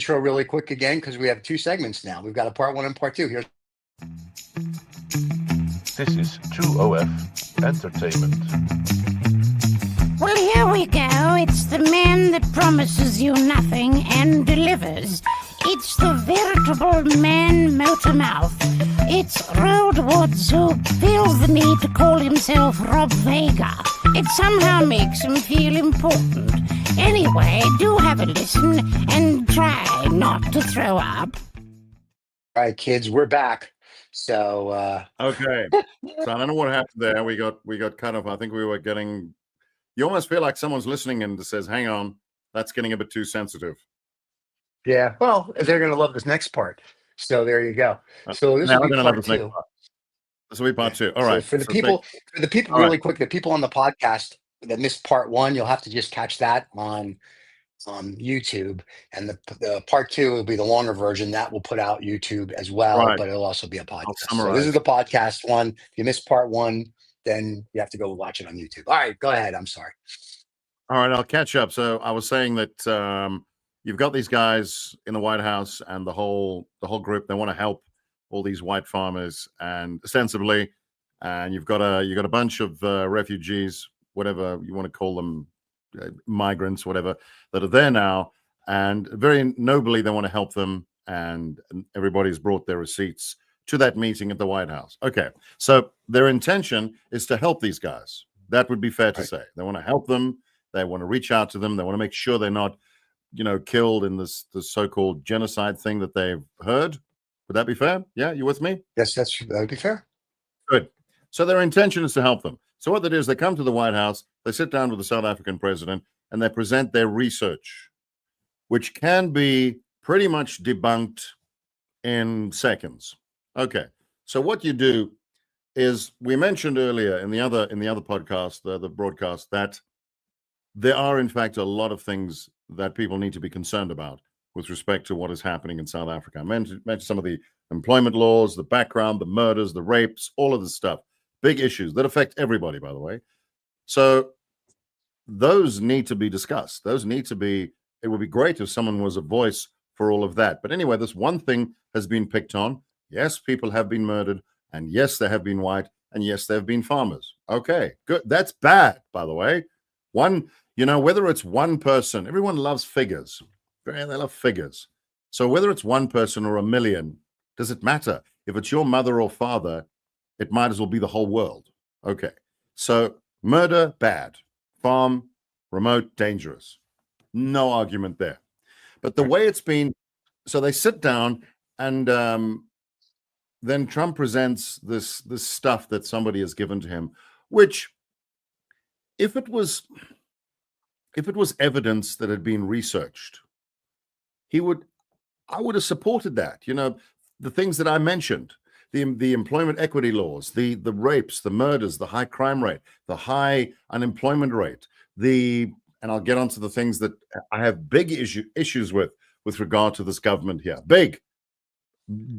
intro really quick again because we have two segments now. We've got a part one and part two. Here's This is 2OF Entertainment. Well, here we go. It's the man that promises you nothing and delivers. It's the veritable man motor mouth. It's Road Woods who feels the need to call himself Robb Vega. It somehow makes him feel important. Anyway, do have a listen and try not to throw up. all right, kids, we're back. So Okay. So I don't know what happened there. We got kind of, I think we were getting, you almost feel like someone's listening and says, hang on, that's getting a bit too sensitive. yeah, well, they're gonna love this next part. So there you go. So this Now will we're be going to love part this next two. part. This will be part two. All So right. for the So people, all really right. quick, the people on the podcast that missed part one, you'll have to just catch that on YouTube, and the part two will be the longer version that will put out YouTube as well, Right. but it'll also be a I'll podcast. So summarize. this is the podcast one. If you missed part one, then you have to go watch it on YouTube. All right, go ahead. I'm sorry. All right, I'll catch up. So I was saying that you've got these guys in the White House and the whole group. They want to help all these white farmers, and ostensibly, and you've got a bunch of refugees, whatever you want to call them, migrants, whatever, that are there now, and very nobly they want to help them, and everybody's brought their receipts to that meeting at the White House. Okay, so their intention is to help these guys. That would be fair to say. They want to help them. They want to reach out to them. They want to make sure they're not, killed in this so-called genocide thing that they've heard. Would that be fair? Yeah, you with me? Yes, that would be fair. Good. So their intention is to help them. So what they do is they come to the White House, they sit down with the South African president, and they present their research, which can be pretty much debunked in seconds. Okay. So what you do is, we mentioned earlier in the other podcast, the broadcast, that there are in fact a lot of things that people need to be concerned about with respect to what is happening in South Africa. I mentioned some of the employment laws, the background, the murders, the rapes, all of this stuff. Big issues that affect everybody, by the way. So those need to be discussed. It would be great if someone was a voice for all of that. But anyway, this one thing has been picked on. Yes, people have been murdered, and yes, there have been white, and yes, there have been farmers. Okay, good. That's bad, by the way. Whether it's one person, everyone loves figures. They love figures. So whether it's one person or a million, does it matter? If it's your mother or father, it might as well be the whole world. Okay. So murder, bad. Farm, remote, dangerous. No argument there. But the way it's been, so they sit down, and then Trump presents this stuff that somebody has given to him, which, if it was evidence that had been researched, I would have supported that. The things that I mentioned, the employment equity laws, the rapes, the murders, the high crime rate, the high unemployment rate, and I'll get onto the things that I have big issues with regard to this government here. Big.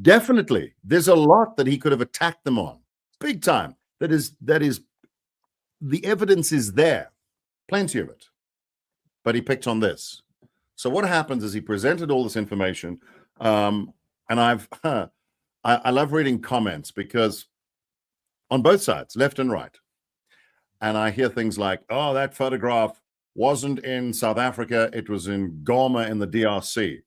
Definitely. There's a lot that he could have attacked them on. Big time. That is the evidence is there. Plenty of it. But he picked on this. So what happens is he presented all this information, and I love reading comments, because on both sides, left and right, and I hear things like, oh, that photograph wasn't in South Africa, it was in Goma in the DRC.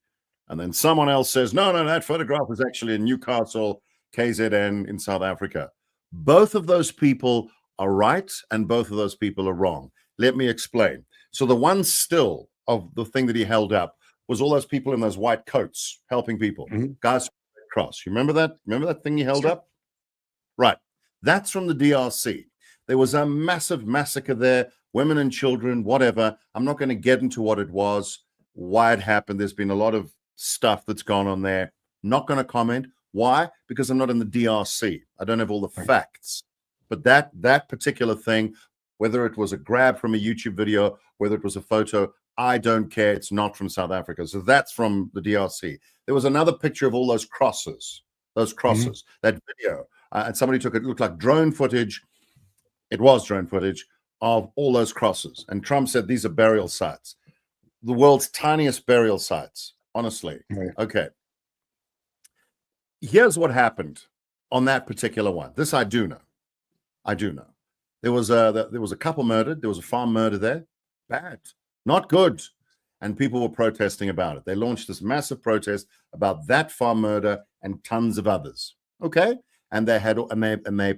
And then someone else says, no, that photograph was actually in Newcastle, KZN in South Africa. Both of those people are right, and both of those people are wrong. Let me explain. So the one still of the thing that he held up was all those people in those white coats helping people. Guys cross. You remember that? Remember that thing he held up? Right. That's from the DRC. There was a massive massacre there, women and children, whatever. I'm not going to get into what it was, why it happened. There's been a lot of stuff that's gone on there. Not going to comment. Why? Because I'm not in the DRC. I don't have all the facts. But that particular thing, whether it was a grab from a YouTube video, whether it was a photo, I don't care. It's not from South Africa. So that's from the DRC. There was another picture of all those crosses, that video. And somebody took it. It looked like drone footage. It was drone footage of all those crosses. And Trump said these are burial sites. The world's tiniest burial sites. honestly. Right. Okay. Here's what happened on that particular one. This I do know. There was a couple murdered. There was a farm murder there. Bad, not good. And people were protesting about it. They launched this massive protest about that farm murder and tons of others. Okay, and they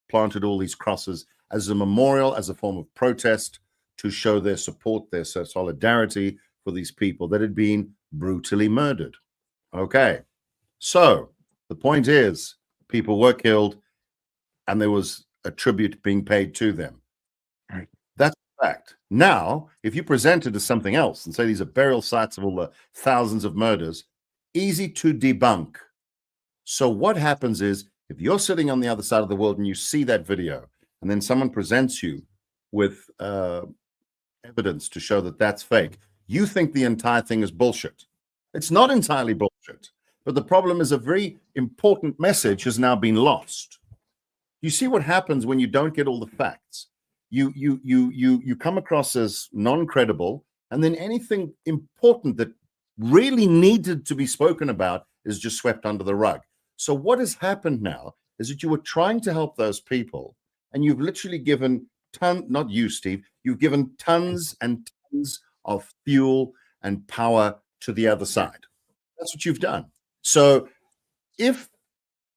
planted all these crosses as a memorial, as a form of protest to show their support, their solidarity for these people that had been brutally murdered. Okay, so the point is, people were killed, and there was a tribute being paid to them. Right. That's a fact. Now, if you present it as something else and say these are burial sites of all the thousands of murders, easy to debunk. So what happens is, if you're sitting on the other side of the world and you see that video, and then someone presents you with evidence to show that that's fake, you think the entire thing is bullshit. It's not entirely bullshit. But the problem is a very important message has now been lost. You see what happens when you don't get all the facts. You come across as non-credible, and then anything important that really needed to be spoken about is just swept under the rug. So what has happened now is that you were trying to help those people, and you've literally given not you, Steve, you've given tons and tons of fuel and power to the other side. That's what you've done. So if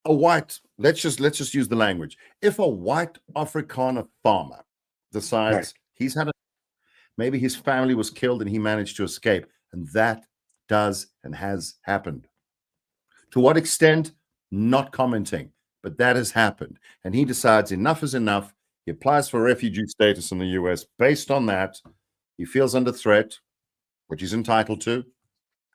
a white, let's just use the language. If a white Afrikaner farmer decides he's had maybe his family was killed and he managed to escape, and that does and has happened. To what extent? Not commenting, but that has happened. And he decides enough is enough. He applies for refugee status in the US. Based on that, he feels under threat, which he's entitled to,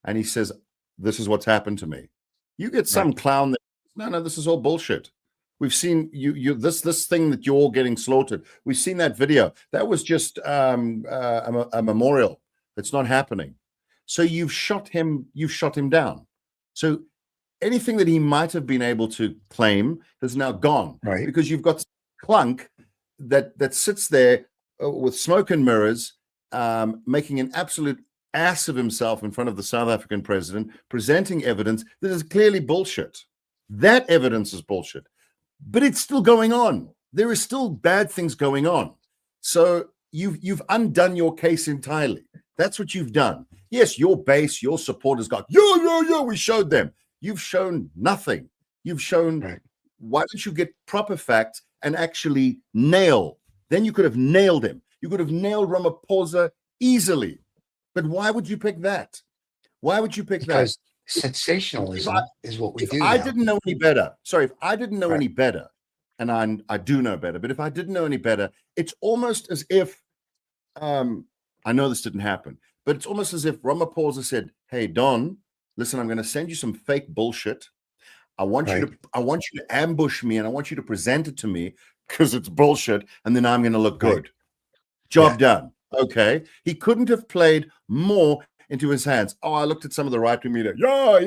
and he says, this is what's happened to me. You get some clown that, no, this is all bullshit. We've seen this thing that you're all getting slaughtered. We've seen that video. That was just a memorial. It's not happening. So you've shot him down. So anything that he might have been able to claim has now gone, because you've got clunk that sits there with smoke and mirrors, making an absolute ass of himself in front of the South African president, presenting evidence that is clearly bullshit. That evidence is bullshit, but it's still going on. There is still bad things going on. So you've undone your case entirely. That's what you've done. Yes, your base, your supporters got, we showed them. You've shown nothing. You've shown, why don't you get proper facts and actually nail? Then you could have nailed him. You could have nailed Ramaphosa easily. But why would you pick that? Why would you pick that? Because sensationalism is what we do. I didn't know any better. Sorry, if I didn't know any better, and I do know better, but if I didn't know any better, it's almost as if, I know this didn't happen, but it's almost as if Ramaphosa said, hey, Don, listen, I'm going to send you some fake bullshit. I want you to ambush me, and I want you to present it to me because it's bullshit, and then I'm going to look good. Job done. Okay. He couldn't have played more into his hands. Oh, I looked at some of the right-wing media. Yeah,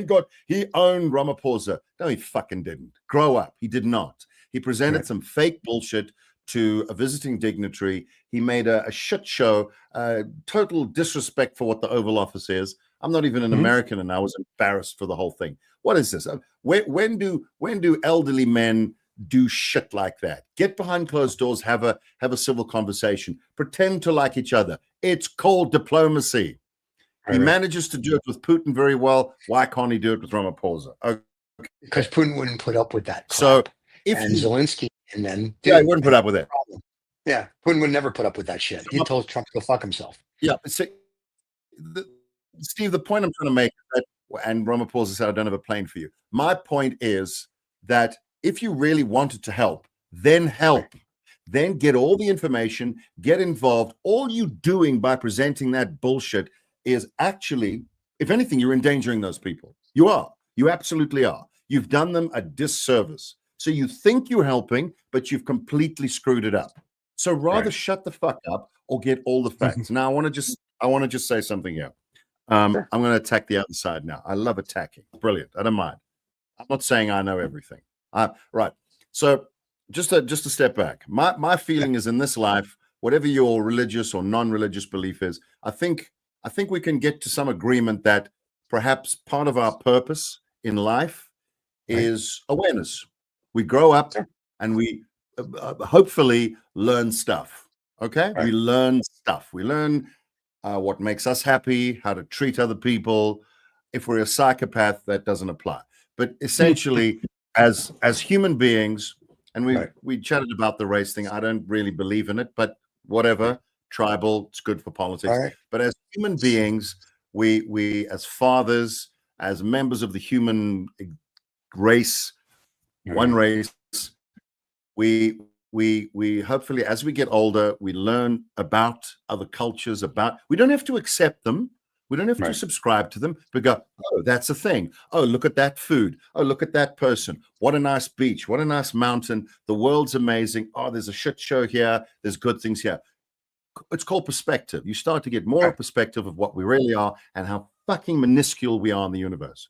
he owned Ramaphosa. No, he fucking didn't. Grow up. He did not. He presented some fake bullshit to a visiting dignitary. He made a shit show, total disrespect for what the Oval Office is. I'm not even an American, and I was embarrassed for the whole thing. What is this? When do elderly men do shit like that? Get behind closed doors, have a civil conversation, pretend to like each other. It's called diplomacy. He manages to do it with Putin very well. Why can't he do it with Ramaphosa? Okay. Because Putin wouldn't put up with that crap. So and Zelensky and then he wouldn't put up with it. Yeah, Putin would never put up with that shit. He told Trump to go fuck himself. Yeah, Steve, the point I'm trying to make is that, and Ramaphosa said, I don't have a plane for you. My point is that if you really wanted to help, then help. Then get all the information, get involved. All you doing by presenting that bullshit is actually, if anything, you're endangering those people. You are. You absolutely are. You've done them a disservice. So you think you're helping, but you've completely screwed it up. So rather shut the fuck up or get all the facts. Now I want to just say something here. I'm going to attack the other side now. I love attacking. Brilliant. I don't mind. I'm not saying I know everything. Right. So just to step back, my feeling is in this life, whatever your religious or non-religious belief is, I think we can get to some agreement that perhaps part of our purpose in life is awareness. We grow up and we hopefully learn stuff. Okay, we learn stuff. We learn what makes us happy, how to treat other people. If we're a psychopath, that doesn't apply. But essentially, as human beings, and we chatted about the race thing. I don't really believe in it, but whatever. Tribal, it's good for politics. But as human beings, we as fathers, as members of the human race, one race, we hopefully, as we get older, we learn about other cultures. We don't have to accept them. We don't have to subscribe to them, but go, oh, that's a thing. Oh, look at that food. Oh, look at that person. What a nice beach. What a nice mountain. The world's amazing. Oh, there's a shit show here. There's good things here. It's called perspective. You start to get more perspective of what we really are and how fucking minuscule we are in the universe.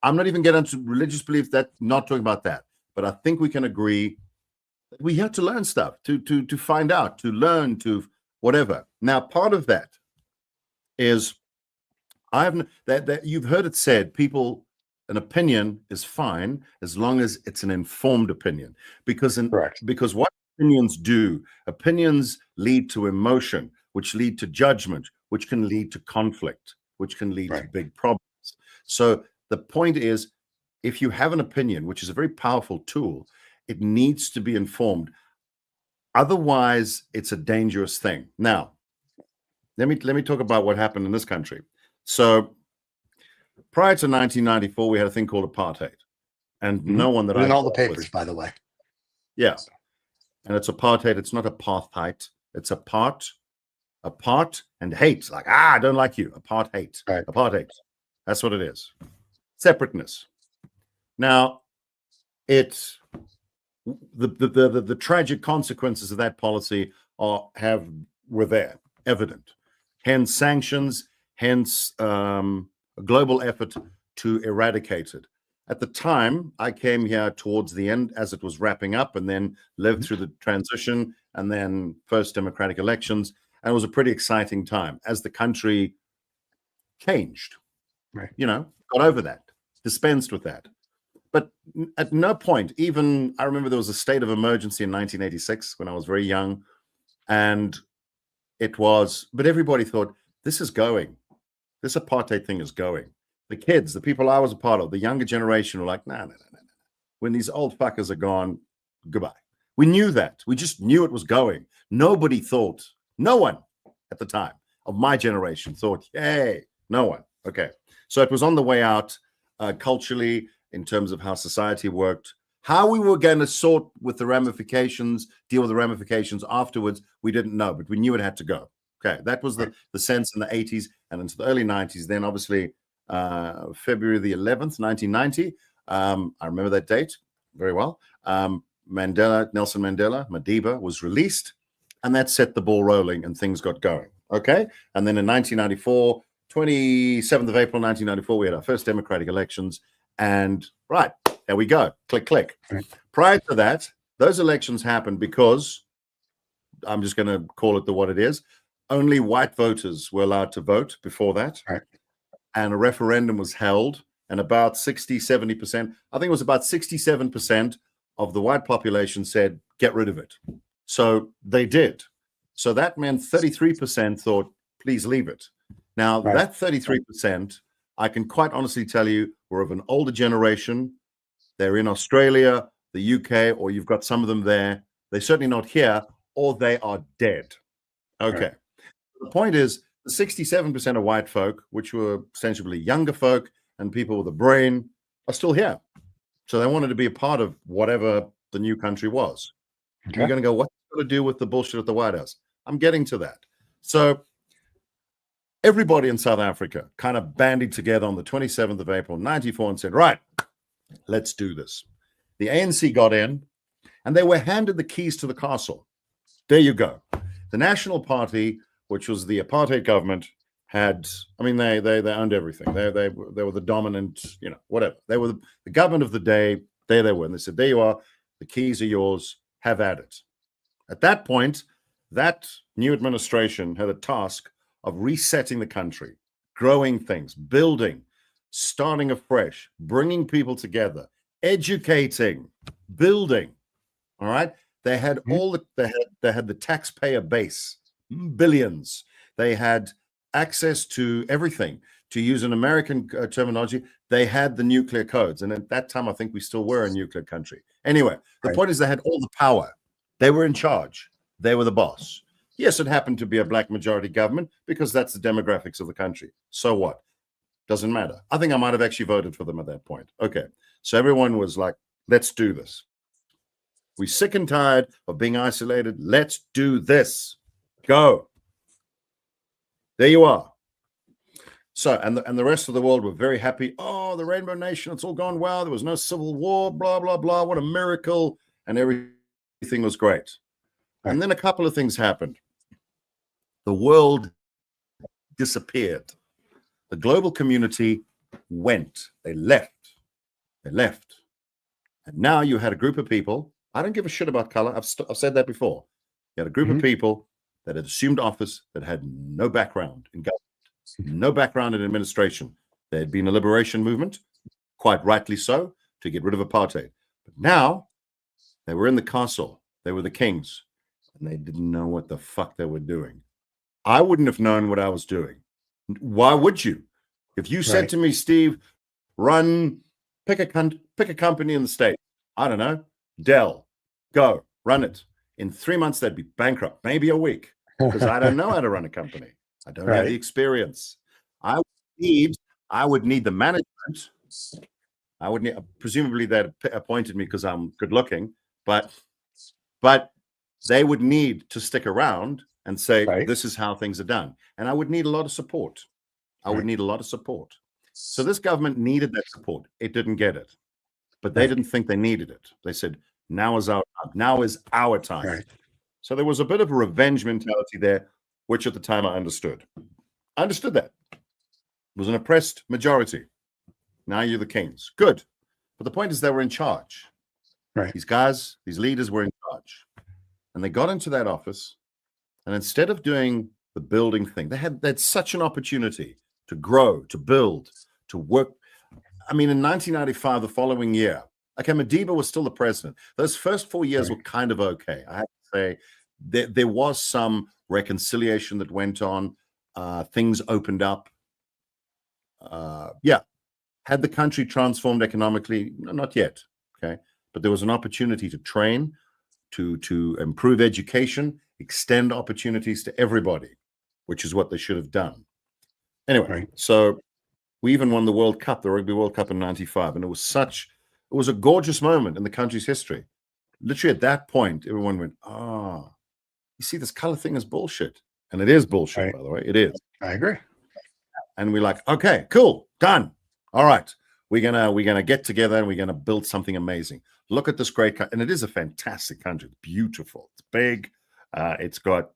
I'm not even getting into religious beliefs. Not talking about that. But I think we can agree that we have to learn stuff, to find out, to learn, to whatever. Now, part of that is you've heard it said, an opinion is fine as long as it's an informed opinion, because what opinions lead to emotion, which lead to judgment, which can lead to conflict, which can lead to big problems. So the point is, if you have an opinion, which is a very powerful tool, it needs to be informed. Otherwise, it's a dangerous thing. Now, let me talk about what happened in this country. So prior to 1994, we had a thing called apartheid, and no one that I in all the papers, by the way. Yeah, and it's apartheid. It's not apartheid. It's apart, and hate. Like I don't like you. Apartheid. Apartheid. That's what it is. Separateness. Now, it's the tragic consequences of that policy were there, evident. Hence sanctions. Hence, a global effort to eradicate it. At the time, I came here towards the end as it was wrapping up, and then lived through the transition and then first democratic elections. And it was a pretty exciting time as the country changed, got over that, dispensed with that. But at no point, even I remember there was a state of emergency in 1986 when I was very young, but everybody thought, this is going. This apartheid thing is going. The kids, the people I was a part of, the younger generation were like, no. When these old fuckers are gone, goodbye. We knew that. We just knew it was going. No one at the time of my generation thought, hey, no one. Okay. So it was on the way out culturally in terms of how society worked. How we were going to deal with the ramifications afterwards, we didn't know, but we knew it had to go. Okay, that was the sense in the 80s and into the early 90s. Then, obviously, February the 11th, 1990. I remember that date very well. Nelson Mandela, Madiba, was released, and that set the ball rolling and things got going. Okay, and then in 1994, 27th of April, 1994, we had our first democratic elections, and there we go. Click, click. Prior to that, those elections happened because, I'm just going to call it what it is, only white voters were allowed to vote before that. And a referendum was held, and about 70%, I think it was about 67% of the white population said, get rid of it. So they did. So that meant 33% thought, please leave it. Now, that 33%, I can quite honestly tell you, were of an older generation. They're in Australia, the UK, or you've got some of them there. They're certainly not here, or they are dead. Okay. The point is, the 67% of white folk, which were ostensibly younger folk and people with a brain, are still here. So they wanted to be a part of whatever the new country was. You're going to go, what's it got to do with the bullshit at the White House? I'm getting to that. So everybody in South Africa kind of bandied together on the 27th of April, 94, and said, right, let's do this. The ANC got in, and they were handed the keys to the castle. There you go. The National Party, which was the apartheid government, they owned everything. They were the dominant, whatever. They were the government of the day. There they were. And they said, there you are. The keys are yours. Have at it. At that point, that new administration had a task of resetting the country, growing things, building. starting afresh, bringing people together, educating, building. All right. They had all the they had the taxpayer base, billions. They had access to everything. To use an American terminology, they had the nuclear codes. And at that time, I think we still were a nuclear country. Anyway, the point is they had all the power. They were in charge. They were the boss. Yes, it happened to be a black majority government because that's the demographics of the country. So what? Doesn't matter. I think I might have actually voted for them at that point. Okay. So everyone was like, let's do this. We're sick and tired of being isolated. Let's do this. Go. There you are. So, and the rest of the world were very happy. Oh, the Rainbow Nation, it's all gone well. There was no civil war, blah, blah, blah. What a miracle. And everything was great. And then a couple of things happened. The world disappeared. The global community went. They left. They left. And now you had a group of people. I don't give a shit about color. I've said that before. You had a group of people that had assumed office that had no background in government. No background in administration. There had been a liberation movement, quite rightly so, to get rid of apartheid. But now they were in the castle. They were the kings, and they didn't know what the fuck they were doing. I wouldn't have known what I was doing. Why would you? If you said to me, Steve, pick a company in the state. I don't know, Dell, go run it. In 3 months, they'd be bankrupt, maybe a week, because I don't know how to run a company. I don't have the experience. I would need the management. I would need, presumably they appointed me because I'm good looking, but they would need to stick around and say, this is how things are done. And I would need a lot of support. I would need a lot of support. So this government needed that support. It didn't get it, but they didn't think they needed it. They said, now is our time. So there was a bit of a revenge mentality there, which at the time I understood. I understood that. It was an oppressed majority. Now you're the kings. Good. But the point is they were in charge. These guys, these leaders were in charge. And they got into that office, and instead of doing the building thing, they had such an opportunity to grow, to build, to work. I mean, in 1995, the following year, okay, Madiba was still the president. Those first 4 years were kind of okay. I have to say there was some reconciliation that went on. Things opened up. Had the country transformed economically? No, not yet. Okay, but there was an opportunity to train, to improve education, extend opportunities to everybody, which is what they should have done. Anyway, so we even won the World Cup, the Rugby World Cup in '95, and it was a gorgeous moment in the country's history. Literally at that point, everyone went, you see, this color thing is bullshit. And it is bullshit, by the way. It is. I agree. And we're like, okay, cool, done. All right. We're gonna get together and we're gonna build something amazing. Look at this great country. And it is a fantastic country. It's beautiful. It's big. It's got,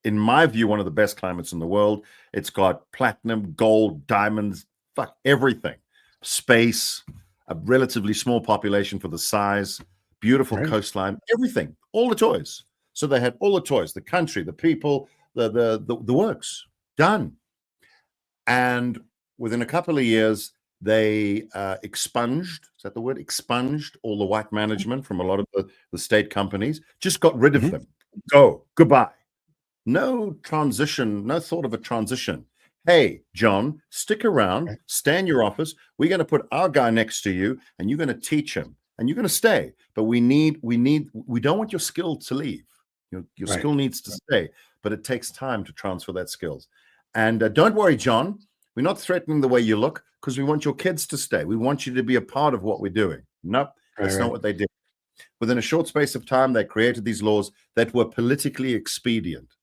in my view, one of the best climates in the world. It's got platinum, gold, diamonds, everything. Space, a relatively small population for the size, beautiful coastline, everything, all the toys. So they had all the toys, the country, the people, the works, done. And within a couple of years, they expunged, is that the word? Expunged all the white management from a lot of the state companies, just got rid of them. Goodbye. No transition, no thought of a transition. Hey, John, stick around, stay in your office. We're going to put our guy next to you and you're going to teach him and you're going to stay. But we don't want your skill to leave. Your skill needs to stay, but it takes time to transfer that skills. And don't worry, John, we're not threatening the way you look because we want your kids to stay. We want you to be a part of what we're doing. Nope, that's not what they did. Within a short space of time, they created these laws that were politically expedient.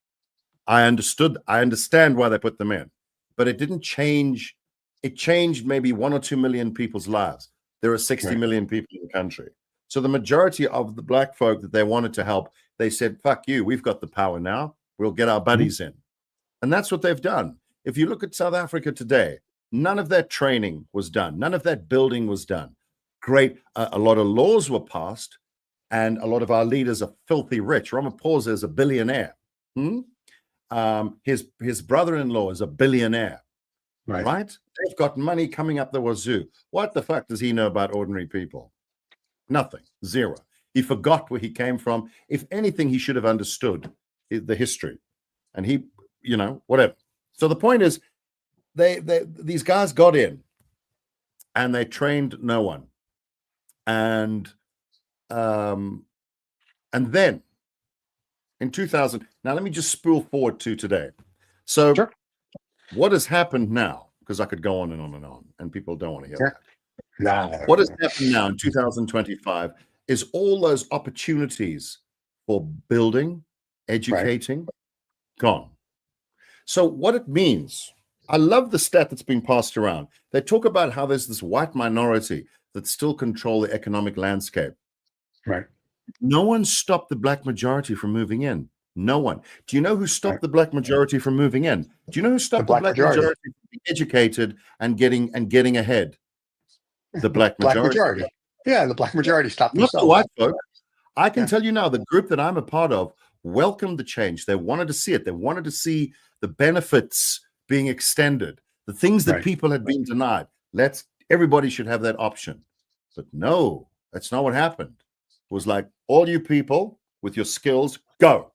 I understand why they put them in, but it didn't change. It changed maybe 1 or 2 million people's lives. There are 60 million people in the country. So the majority of the black folk that they wanted to help, they said, fuck you, we've got the power now. We'll get our buddies in. And that's what they've done. If you look at South Africa today, none of that training was done. None of that building was done. Great. A lot of laws were passed, and a lot of our leaders are filthy rich. Ramaphosa is a billionaire. His brother-in-law is a billionaire. right? They've got money coming up the wazoo. What the fuck does he know about ordinary people? Nothing. Zero. He forgot where he came from. If anything, he should have understood the history. And he, whatever. So the point is, these guys got in and they trained no one. And then in 2000, now let me just spool forward to today. So Sure. What has happened now, because I could go on and on and on, and people don't want to hear Sure. that. What has happened now in 2025 is all those opportunities for building, educating, gone. So what it means, I love the stat that's been passed around. They talk about how there's this white minority that still control the economic landscape. Right. No one stopped the black majority from moving in. No one. Do you know who stopped the black majority from moving in? Do you know who stopped the black majority from being educated and getting ahead? The black majority. Yeah, the black majority stopped Not themselves. the white folk. I can tell you now, the group that I'm a part of welcomed the change. They wanted to see it. They wanted to see the benefits being extended, the things that people had been denied. Everybody should have that option. But no, that's not what happened. It was like, all you people with your skills, go.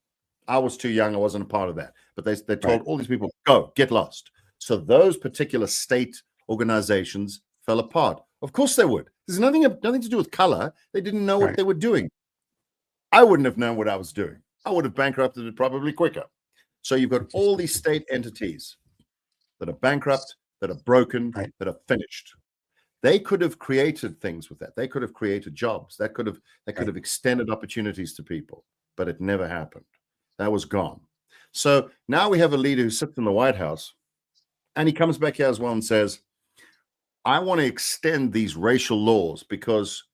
I was too young. I wasn't a part of that. But they told all these people, go, get lost. So those particular state organizations fell apart. Of course they would. There's nothing to do with color. They didn't know what they were doing. I wouldn't have known what I was doing. I would have bankrupted it probably quicker. So you've got all these state entities that are bankrupt, that are broken, that are finished. They could have created things with that. They could have created jobs. That could have extended opportunities to people, but it never happened. That was gone. So now we have a leader who sits in the White House, and he comes back here as well and says, I want to extend these racial laws because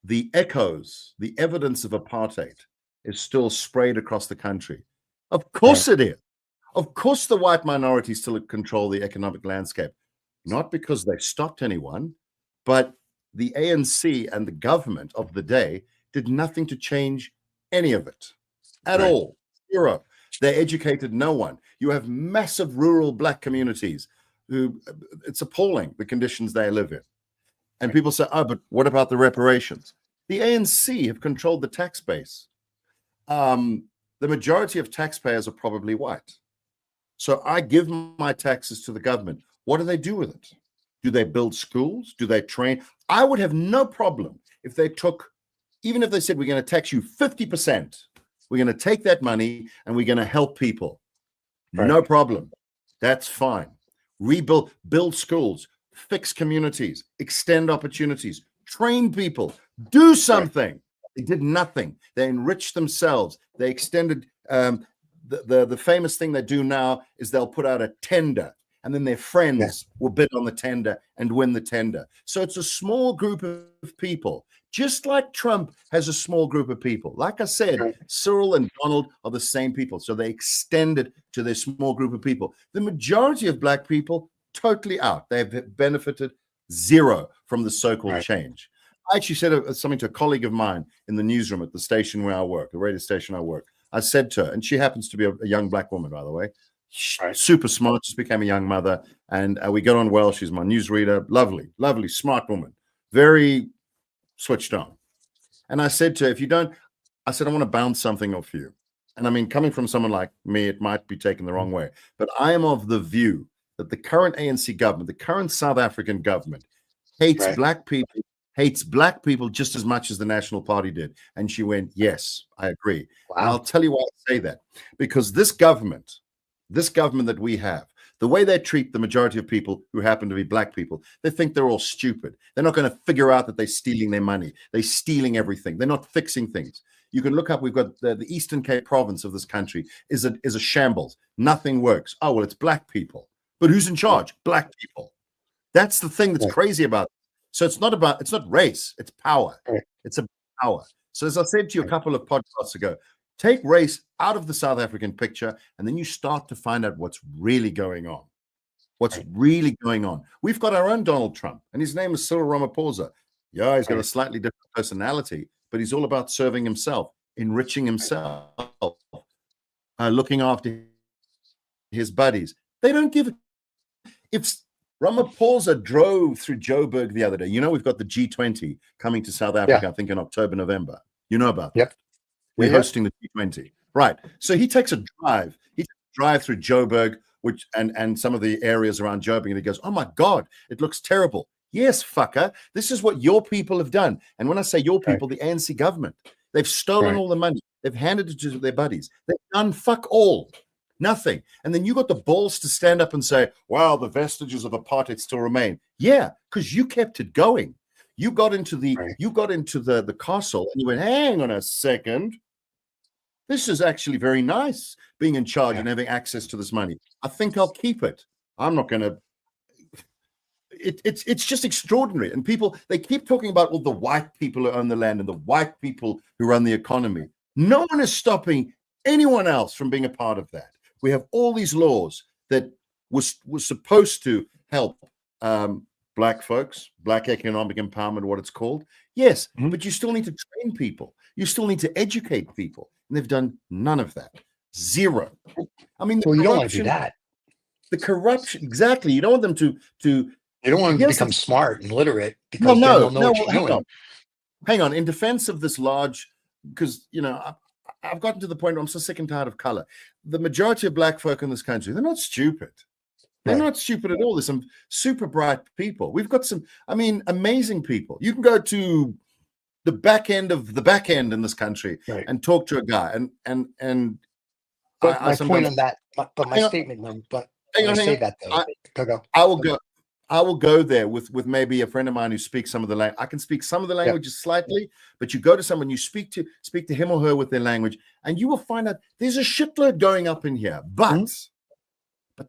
the echoes, the evidence of apartheid is still sprayed across the country. Of course it is. Of course the white minority still control the economic landscape, not because they stopped anyone, but the ANC and the government of the day did nothing to change any of it at all. Zero. They educated no one. You have massive rural black communities who, it's appalling the conditions they live in. And people say, oh, but what about the reparations? The ANC have controlled the tax base. The majority of taxpayers are probably white. So I give my taxes to the government. What do they do with it? Do they build schools? Do they train? I would have no problem if they took, even if they said, we're going to tax you 50%. We're going to take that money and we're going to help people. No problem. That's fine. Build schools, fix communities, extend opportunities, train people, do something. They did nothing. They enriched themselves. They extended. The famous thing they do now is they'll put out a tender, and then their friends will bid on the tender and win the tender. So it's a small group of people, just like Trump has a small group of people. Like I said, Cyril and Donald are the same people. So they extended to their small group of people. The majority of black people, totally out. They've benefited zero from the so-called change. I actually said something to a colleague of mine in the newsroom at the station where I work, the radio station I work. I said to her, and she happens to be a young black woman, by the way, super smart, just became a young mother, and we got on well. She's my newsreader, lovely, smart woman, very switched on. And I said to her, I said, I want to bounce something off you. And I mean, coming from someone like me, it might be taken the wrong way, but I am of the view that the current ANC government, the current South African government, hates black people just as much as the National Party did. And she went, yes, I agree. Wow. And I'll tell you why I say that. Because this government that we have, the way they treat the majority of people who happen to be black people, they think they're all stupid. They're not going to figure out that they're stealing their money. They're stealing everything. They're not fixing things. You can look up, we've got the Eastern Cape province of this country is a shambles. Nothing works. Oh, well, it's black people. But who's in charge? Black people. That's the thing that's crazy about it. So it's not race, it's power. It's about power. So as I said to you a couple of podcasts ago, take race out of the South African picture, and then you start to find out what's really going on. What's really going on. We've got our own Donald Trump, and his name is Cyril Ramaphosa. Yeah, he's got a slightly different personality, but he's all about serving himself, enriching himself, looking after his buddies. They don't give it. Ramaphosa drove through Joburg the other day. You know, we've got the G20 coming to South Africa, I think in October, November. You know about that. We're hosting the G20. Right. So he takes a drive. He takes a drive through Joburg, which and some of the areas around Joburg, and he goes, oh my God, it looks terrible. Yes, fucker. This is what your people have done. And when I say your people, the ANC government, they've stolen all the money. They've handed it to their buddies. They've done fuck all. Nothing. And then you got the balls to stand up and say, wow, the vestiges of apartheid still remain. Yeah, because you kept it going. You got into the the castle and you went, hang on a second. This is actually very nice being in charge and having access to this money. I think I'll keep it. I'm not going to. It's just extraordinary. And people, they keep talking about all the white people who own the land and the white people who run the economy. No one is stopping anyone else from being a part of that. We have all these laws that was supposed to help black folks, black economic empowerment, what it's called. Yes, but you still need to train people. You still need to educate people. And they've done none of that. Zero. I mean, you don't want to do that. The corruption, exactly. You don't want them to you don't want them to become smart and literate because they don't know what you're doing. Hang on. In defense of this large, because, you know, I've gotten to the point where I'm so sick and tired of color. The majority of black folk in this country, they're not stupid. They're not stupid at all. There's some super bright people. We've got some, I mean, amazing people. You can go to the back end of the back end in this country and talk to a guy. And but my point on that, but my statement, but I say that though. I will go there with maybe a friend of mine who speaks some of the language. I can speak some of the languages slightly, but you go to someone, you speak to him or her with their language, and you will find out there's a shitload going up in here, but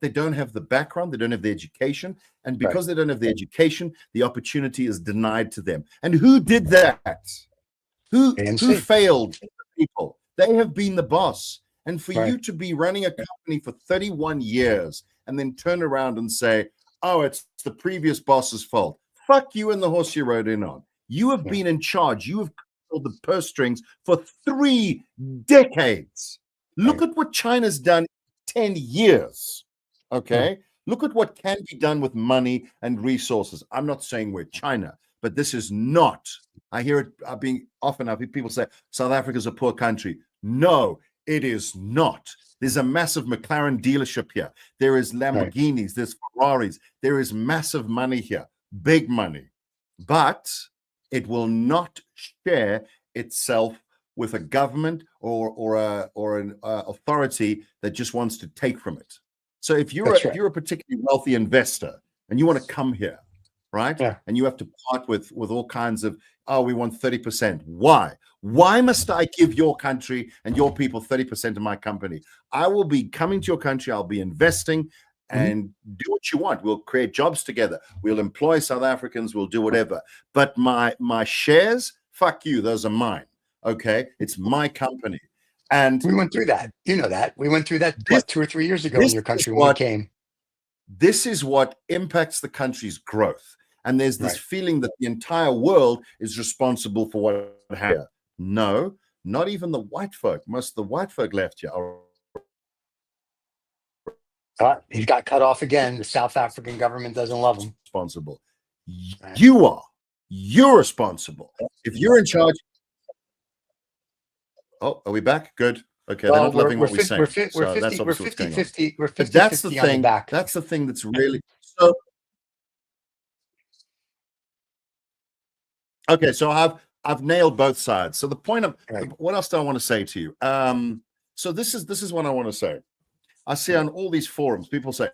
they don't have the background, they don't have the education, and because they don't have the education, the opportunity is denied to them. And who did that? Who failed people? They have been the boss. And for you to be running a company for 31 years and then turn around and say, oh, it's the previous boss's fault. Fuck you and the horse you rode in on. You have been in charge. You have controlled the purse strings for 3 decades. Look at what China's done in 10 years. Okay? Look at what can be done with money and resources. I'm not saying we're China, but this is not. I hear it being often. I hear people say South Africa's a poor country. No, it is not. There's a massive McLaren dealership here. There is Lamborghinis, there's Ferraris. There is massive money here, big money. But it will not share itself with a government or an authority that just wants to take from it. So if you're a particularly wealthy investor and you want to come here, right? And you have to part with all kinds of, we want 30%. Why? Why must I give your country and your people 30% of my company? I will be coming to your country. I'll be investing and do what you want. We'll create jobs together. We'll employ South Africans. We'll do whatever. But my shares, fuck you. Those are mine. Okay? It's my company. And we went through that. You know that. We went through that 2 or 3 years ago in your country when we came. This is what impacts the country's growth. And there's this feeling that the entire world is responsible for what happened. No, not even the white folk. Most of the white folk left here are he got cut off again. The South African government doesn't love him. Responsible. You are. You're responsible. If you're in charge. Oh, are we back? Good. Okay, they're not loving what we're saying. We're 50-50. We're 50-50 that's the on thing. the back. That's the thing that's really so. Okay, so I've nailed both sides. So the point of what else do I want to say to you? So this is what I want to say. I see on all these forums, people say,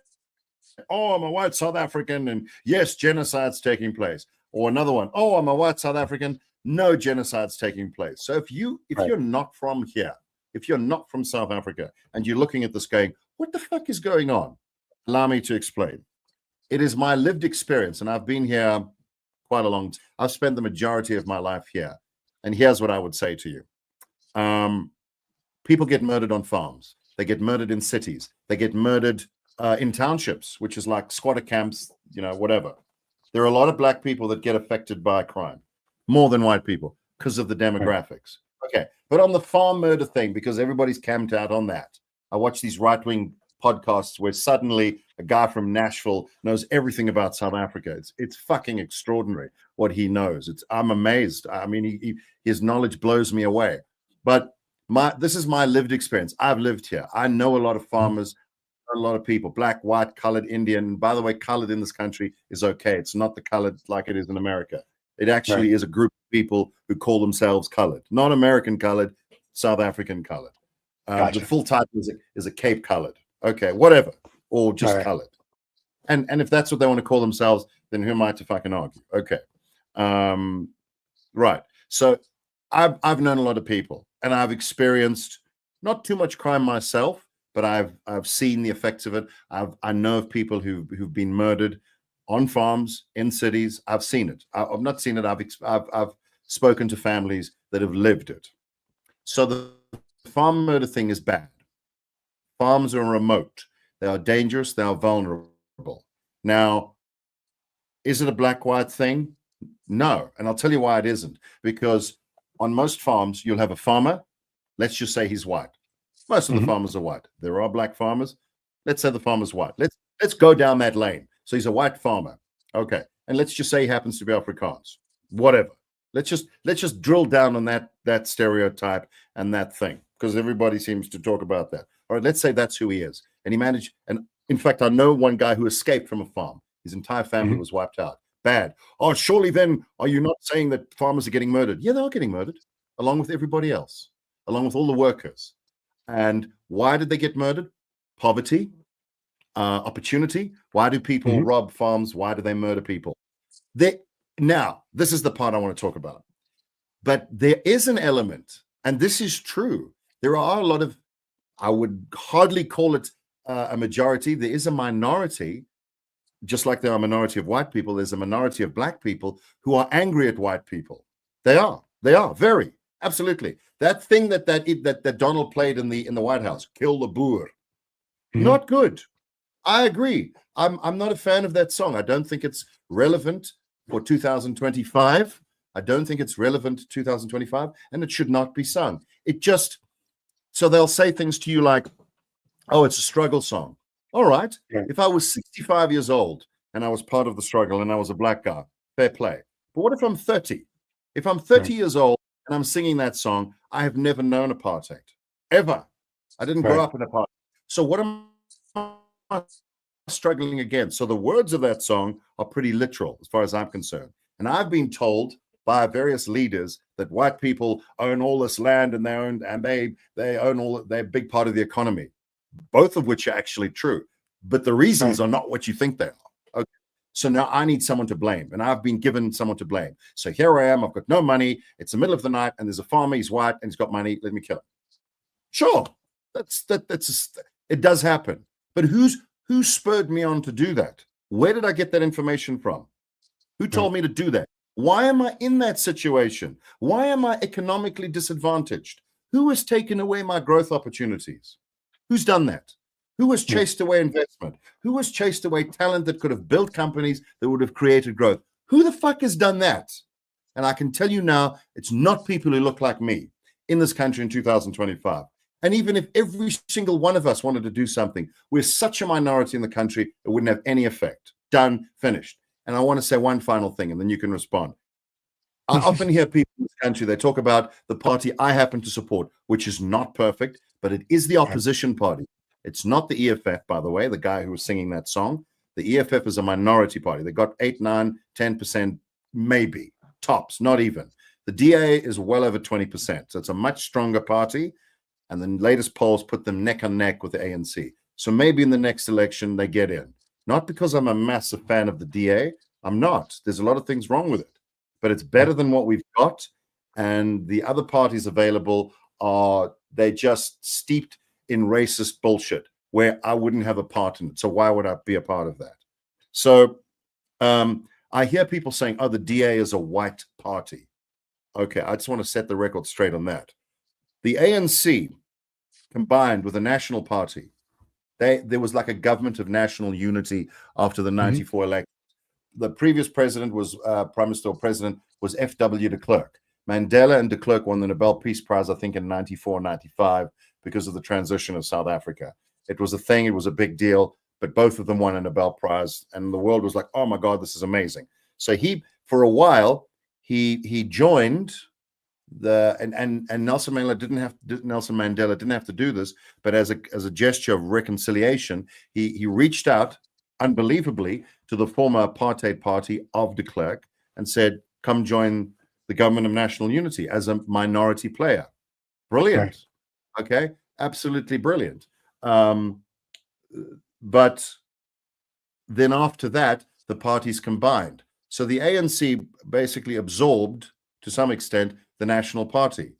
"Oh, I'm a white South African, and yes, genocide's taking place." Or another one, "Oh, I'm a white South African, no genocide's taking place." So if you're not from here, if you're not from South Africa, and you're looking at this going, "What the fuck is going on?" Allow me to explain. It is my lived experience, and I've been here quite a long time. I've spent the majority of my life here. And here's what I would say to you. People get murdered on farms. They get murdered in cities. They get murdered in townships, which is like squatter camps, whatever. There are a lot of black people that get affected by crime, more than white people, because of the demographics. Okay. But on the farm murder thing, because everybody's camped out on that, I watch these right-wing podcasts where suddenly a guy from Nashville knows everything about South Africa. It's fucking extraordinary what he knows. I'm amazed. I mean, his knowledge blows me away. But this is my lived experience. I've lived here. I know a lot of farmers, a lot of people, black, white, colored, Indian. By the way, colored in this country is okay. It's not the colored like it is in America. It actually is a group of people who call themselves colored, not American colored, South African colored. Gotcha. The full title is a Cape colored. Okay, whatever, or just colored. And if that's what they want to call themselves, then who am I to fucking argue? Okay, right. So I've known a lot of people, and I've experienced not too much crime myself, but I've seen the effects of it. I know of people who've been murdered on farms in cities. I've seen it. I've not seen it. I've spoken to families that have lived it. So the farm murder thing is bad. Farms are remote. They are dangerous. They are vulnerable. Now, is it a black-white thing? No. And I'll tell you why it isn't. Because on most farms, you'll have a farmer. Let's just say he's white. Most of the farmers are white. There are black farmers. Let's say the farmer's white. Let's go down that lane. So he's a white farmer. Okay. And let's just say he happens to be Afrikaans. Whatever. Let's just drill down on that stereotype and that thing, because everybody seems to talk about that. All right, let's say that's who he is. And he managed, and in fact, I know one guy who escaped from a farm. His entire family was wiped out. Bad. Oh, surely then are you not saying that farmers are getting murdered? Yeah, they are getting murdered, along with everybody else, along with all the workers. And why did they get murdered? Poverty, opportunity. Why do people rob farms? Why do they murder people? Now, this is the part I want to talk about. But there is an element, and this is true. There are a lot of, I would hardly call it a majority. There is a minority, just like there are a minority of white people, there's a minority of black people who are angry at white people. They are very, absolutely. That thing that Donald played in the White House, kill the boer, not good. I agree. I'm not a fan of that song. I don't think it's relevant for 2025. I don't think it's relevant to 2025, and it should not be sung. So they'll say things to you like, oh, it's a struggle song. All right. Yeah. If I was 65 years old and I was part of the struggle and I was a black guy, fair play. But what if I'm 30? If I'm 30 years old and I'm singing that song, I have never known apartheid, ever. I didn't grow up in apartheid. So what am I struggling against? So the words of that song are pretty literal as far as I'm concerned. And I've been told by various leaders that white people own all this land and they own all, they're a big part of the economy, both of which are actually true. But the reasons are not what you think they are. Okay. So now I need someone to blame, and I've been given someone to blame. So here I am, I've got no money, it's the middle of the night, and there's a farmer, he's white, and he's got money, let me kill him. Sure, it does happen. But who spurred me on to do that? Where did I get that information from? Who told me to do that? Why am I in that situation? Why am I economically disadvantaged? Who has taken away my growth opportunities? Who's done that? Who has chased away investment? Who has chased away talent that could have built companies that would have created growth? Who the fuck has done that? And I can tell you now, it's not people who look like me in this country in 2025. And even if every single one of us wanted to do something, we're such a minority in the country, it wouldn't have any effect. Done, finished. And I want to say one final thing, and then you can respond. I often hear people in this country, they talk about the party I happen to support, which is not perfect, but it is the opposition party. It's not the EFF, by the way, the guy who was singing that song. The EFF is a minority party. They got 8, 9, 10%, maybe, tops, not even. The DA is well over 20%. So it's a much stronger party. And the latest polls put them neck and neck with the ANC. So maybe in the next election, they get in. Not because I'm a massive fan of the DA. I'm not. There's a lot of things wrong with it. But it's better than what we've got. And the other parties available they're just steeped in racist bullshit where I wouldn't have a part in it. So why would I be a part of that? So I hear people saying, oh, the DA is a white party. Okay, I just want to set the record straight on that. The ANC combined with the National Party, there was like a government of national unity after the 94 election. The previous president was Prime Minister or President was F.W. de Klerk. Mandela and de Klerk won the Nobel Peace Prize, I think, in 94, 95 because of the transition of South Africa. It was a thing. It was a big deal. But both of them won a Nobel Prize, and the world was like, "Oh my God, this is amazing." So for a while, he joined and Nelson Mandela didn't have to do this, but as a gesture of reconciliation, he reached out unbelievably to the former apartheid party of de Klerk and said, "Come join the government of national unity as a minority player." Brilliant. Right. Okay, absolutely brilliant. But then after that, the parties combined. So the ANC basically absorbed, to some extent, the National Party,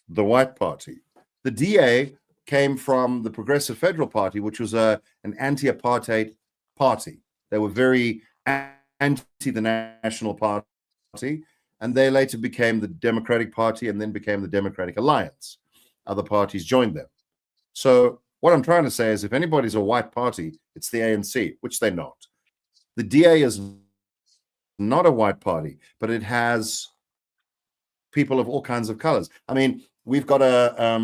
the White Party. The DA came from the Progressive Federal Party, which was an anti-apartheid party. They were very anti the National Party, and they later became the Democratic Party and then became the Democratic Alliance. Other parties joined them. So what I'm trying to say is if anybody's a white party, it's the ANC, which they're not. The DA is not a white party, but it has people of all kinds of colors. I mean, we've got a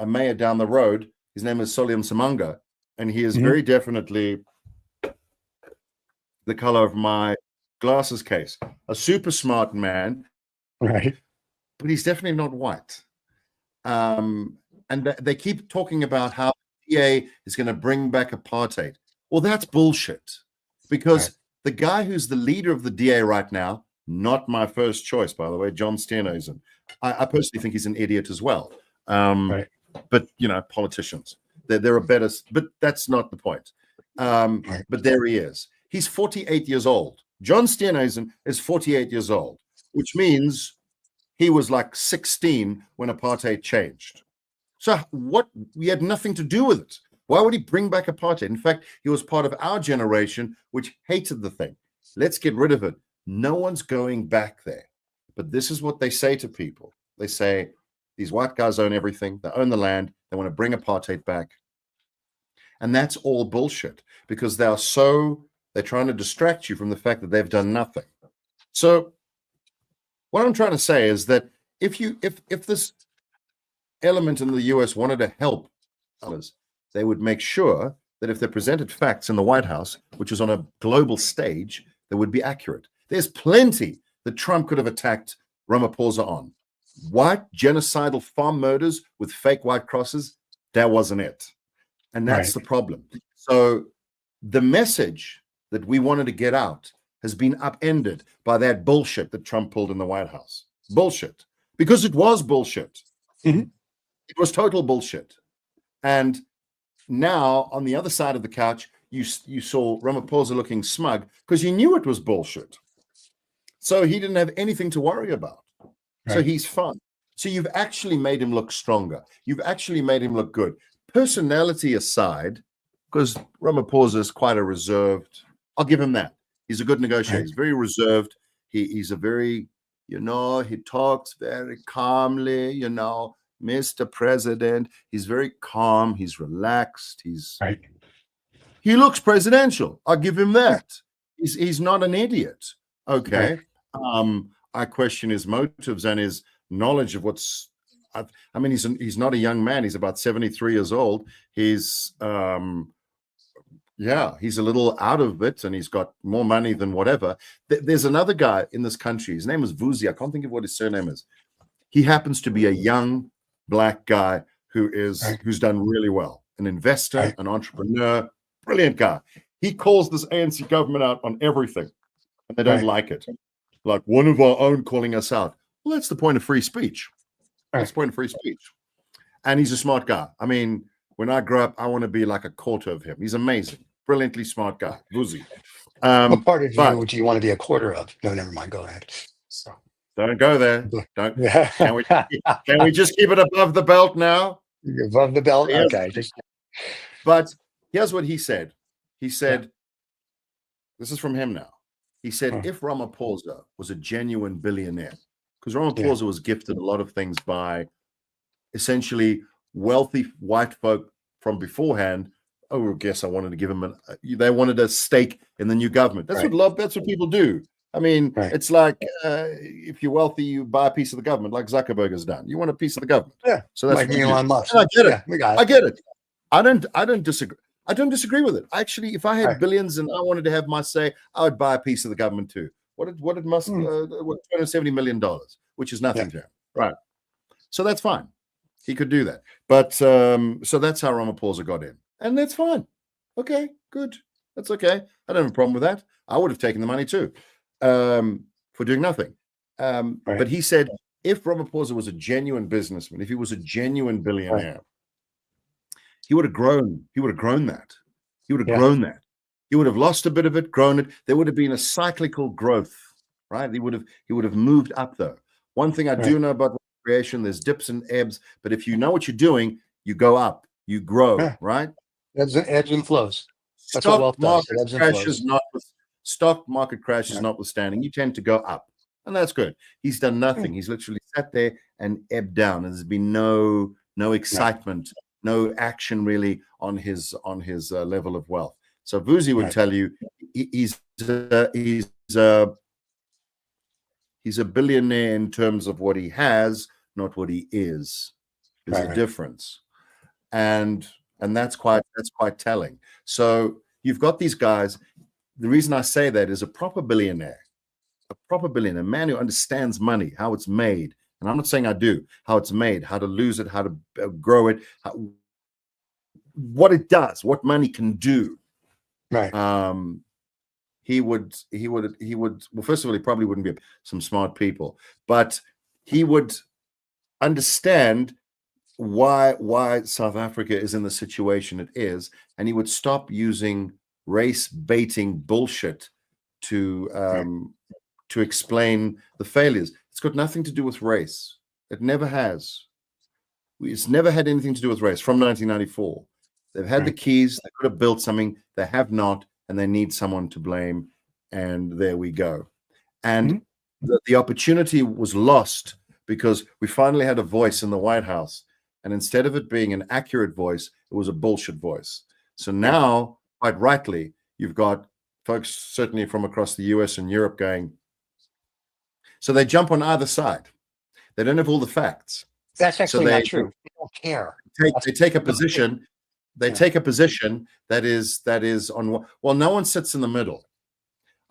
mayor down the road. His name is Solium Samanga, and he is very definitely the color of my glasses case. A super smart man, right? But he's definitely not white. And they keep talking about how the DA is going to bring back apartheid. Well, that's bullshit. Because the guy who's the leader of the DA right now, not my first choice, by the way, John Steenhuisen. I personally think he's an idiot as well. But, politicians, they're a better, but that's not the point. But there he is. He's 48 years old. John Steenhuisen is 48 years old, which means he was like 16 when apartheid changed. So we had nothing to do with it. Why would he bring back apartheid? In fact, he was part of our generation, which hated the thing. Let's get rid of it. No one's going back there. But this is what they say to people. They say, these white guys own everything. They own the land. They want to bring apartheid back. And that's all bullshit because they're trying to distract you from the fact that they've done nothing. So what I'm trying to say is that if this element in the US wanted to help others, they would make sure that if they presented facts in the White House, which was on a global stage, they would be accurate. There's plenty that Trump could have attacked Ramaphosa on. White genocidal farm murders with fake white crosses, that wasn't it. And that's the problem. So the message that we wanted to get out has been upended by that bullshit that Trump pulled in the White House. Bullshit. Because it was bullshit. It was total bullshit. And now, on the other side of the couch, you saw Ramaphosa looking smug because you knew it was bullshit. So he didn't have anything to worry about. So he's fun. So you've actually made him look stronger. You've actually made him look good. Personality aside, because Ramaphosa is quite a reserved, I'll give him that. He's a good negotiator. He's very reserved. He's a very, he talks very calmly, Mr. President. He's very calm. He's relaxed. He looks presidential. I'll give him that. He's not an idiot. Okay. I question his motives and his knowledge of what's. I mean, he's not a young man. He's about 73 years old. He's he's a little out of it, and he's got more money than whatever. There's another guy in this country. His name is Vuzi. I can't think of what his surname is. He happens to be a young black guy who's done really well. An investor, an entrepreneur, brilliant guy. He calls this ANC government out on everything, and they don't like it. Like one of our own calling us out. Well, that's the point of free speech. That's the point of free speech. And he's a smart guy. I mean, when I grow up, I want to be like a quarter of him. He's amazing. Brilliantly smart guy. Vuzi. What part of you do you want to be a quarter of? No, never mind. Go ahead. So. Don't go there. Don't. Can we just keep it above the belt now? Above the belt? Yes. Okay. But here's what he said. He said, this is from him now. He said, if Ramaphosa was a genuine billionaire, because Ramaphosa was gifted a lot of things by essentially wealthy white folk from beforehand. Oh, I guess I wanted to give him they wanted a stake in the new government. That's what people do. I mean, it's like if you're wealthy, you buy a piece of the government, like Zuckerberg has done. You want a piece of the government. Yeah. So that's like Elon Musk. I get it. Yeah, we got it. I get it. I don't disagree. I don't disagree with it. Actually, if I had Right. billions and I wanted to have my say, I would buy a piece of the government too. What did Musk? $270 million, which is nothing to him, right? So that's fine. He could do that. But so that's how Ramaphosa got in, and that's fine. Okay, good. That's okay. I don't have a problem with that. I would have taken the money too, for doing nothing. But he said, if Ramaphosa was a genuine businessman, if he was a genuine billionaire, he would have grown. He would have grown that. He would have grown that. He would have lost a bit of it, grown it. There would have been a cyclical growth, right? He would have moved up though. One thing I do know about creation, there's dips and ebbs, but if you know what you're doing, you go up, you grow, right? Ebbs and flows. That's what wealth does. It ebbs and flows. Stock market crashes notwithstanding, you tend to go up, and that's good. He's done nothing. He's literally sat there and ebbed down, and there's been no excitement, no action really on his level of wealth. So Vuzi would tell you he's a billionaire in terms of what he has, not what he is. There's a difference, and that's quite telling. So you've got these guys. The reason I say that is a proper billionaire, a man who understands money, how it's made. And I'm not saying I do, how it's made, how to lose it, how to grow it, what it does, what money can do. Right. He would. Well, first of all, he probably wouldn't be some smart people, but he would understand why South Africa is in the situation it is, and he would stop using race baiting bullshit to explain the failures. It's got nothing to do with race. It never has. It's never had anything to do with race from 1994. They've had the keys. They could have built something. They have not, and they need someone to blame. And there we go. And the opportunity was lost because we finally had a voice in the White House. And instead of it being an accurate voice, it was a bullshit voice. So now, quite rightly, you've got folks certainly from across the US and Europe going, so they jump on either side. They don't have all the facts. That's actually not true. They don't care. They take a position. They take a position that is on. Well, no one sits in the middle.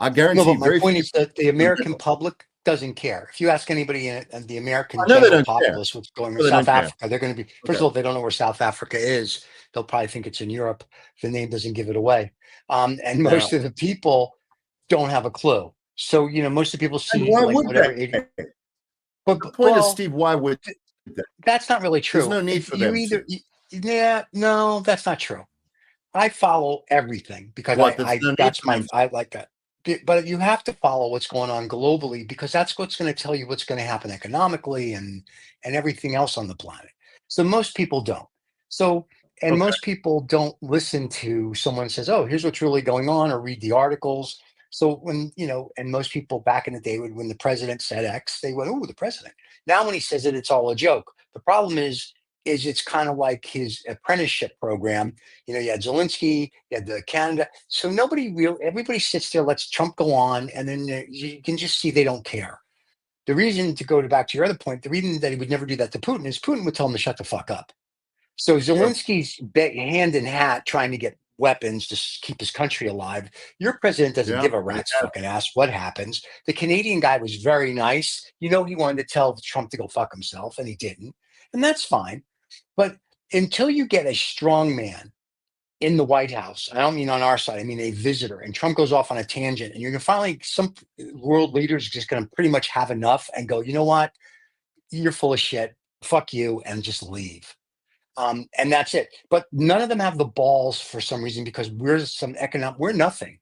I guarantee. No, but my point is that the American public doesn't care. If you ask anybody in the American general populace what's going on in South Africa, they're going to be, first of all, they don't know where South Africa is. They'll probably think it's in Europe. The name doesn't give it away. And most of the people don't have a clue. So, most of the people see like whatever. But the point is, Steve, why would that's not really true. There's no need for them. No, that's not true. I follow everything because I like that. But you have to follow what's going on globally because that's what's going to tell you what's going to happen economically and everything else on the planet. So most people don't. So most people don't listen to someone who says, "Oh, here's what's really going on," or read the articles. So when and most people back in the day when the president said X, they went, "Oh, the president." Now when he says it, it's all a joke. The problem is it's kind of like his apprenticeship program. You had Zelensky, you had the Canada. So everybody sits there, lets Trump go on, and then you can just see they don't care. The reason, to go back to your other point, the reason that he would never do that to Putin is Putin would tell him to shut the fuck up. So Zelensky's hand in hat trying to get weapons to keep his country alive. Your president doesn't give a rat's fucking ass what happens. The Canadian guy was very nice. He wanted to tell Trump to go fuck himself, and he didn't. And that's fine. But until you get a strong man in the White House, I don't mean on our side, I mean a visitor, and Trump goes off on a tangent, and you're going to finally, some world leaders are just going to pretty much have enough and go, you know what? You're full of shit. Fuck you, and just leave. And that's it. But none of them have the balls for some reason because we're nothing.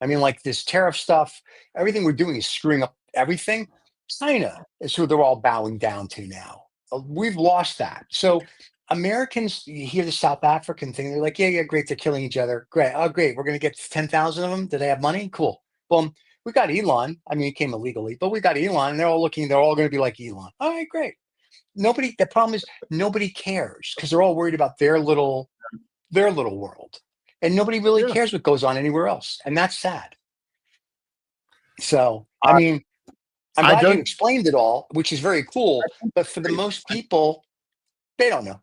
I mean, like this tariff stuff, everything we're doing is screwing up everything. China is who they're all bowing down to now. We've lost that. So Americans, you hear the South African thing, they're like, yeah, great, they're killing each other. Great. Oh, great. We're going to get 10,000 of them. Do they have money? Cool. Boom. We got Elon. I mean, he came illegally, but we got Elon, and they're all going to be like Elon. All right, great. The problem is nobody cares because they're all worried about their little world, and nobody really cares what goes on anywhere else. And that's sad. So, I mean, I'm glad you explained it all, which is very cool. But for the most people, they don't know.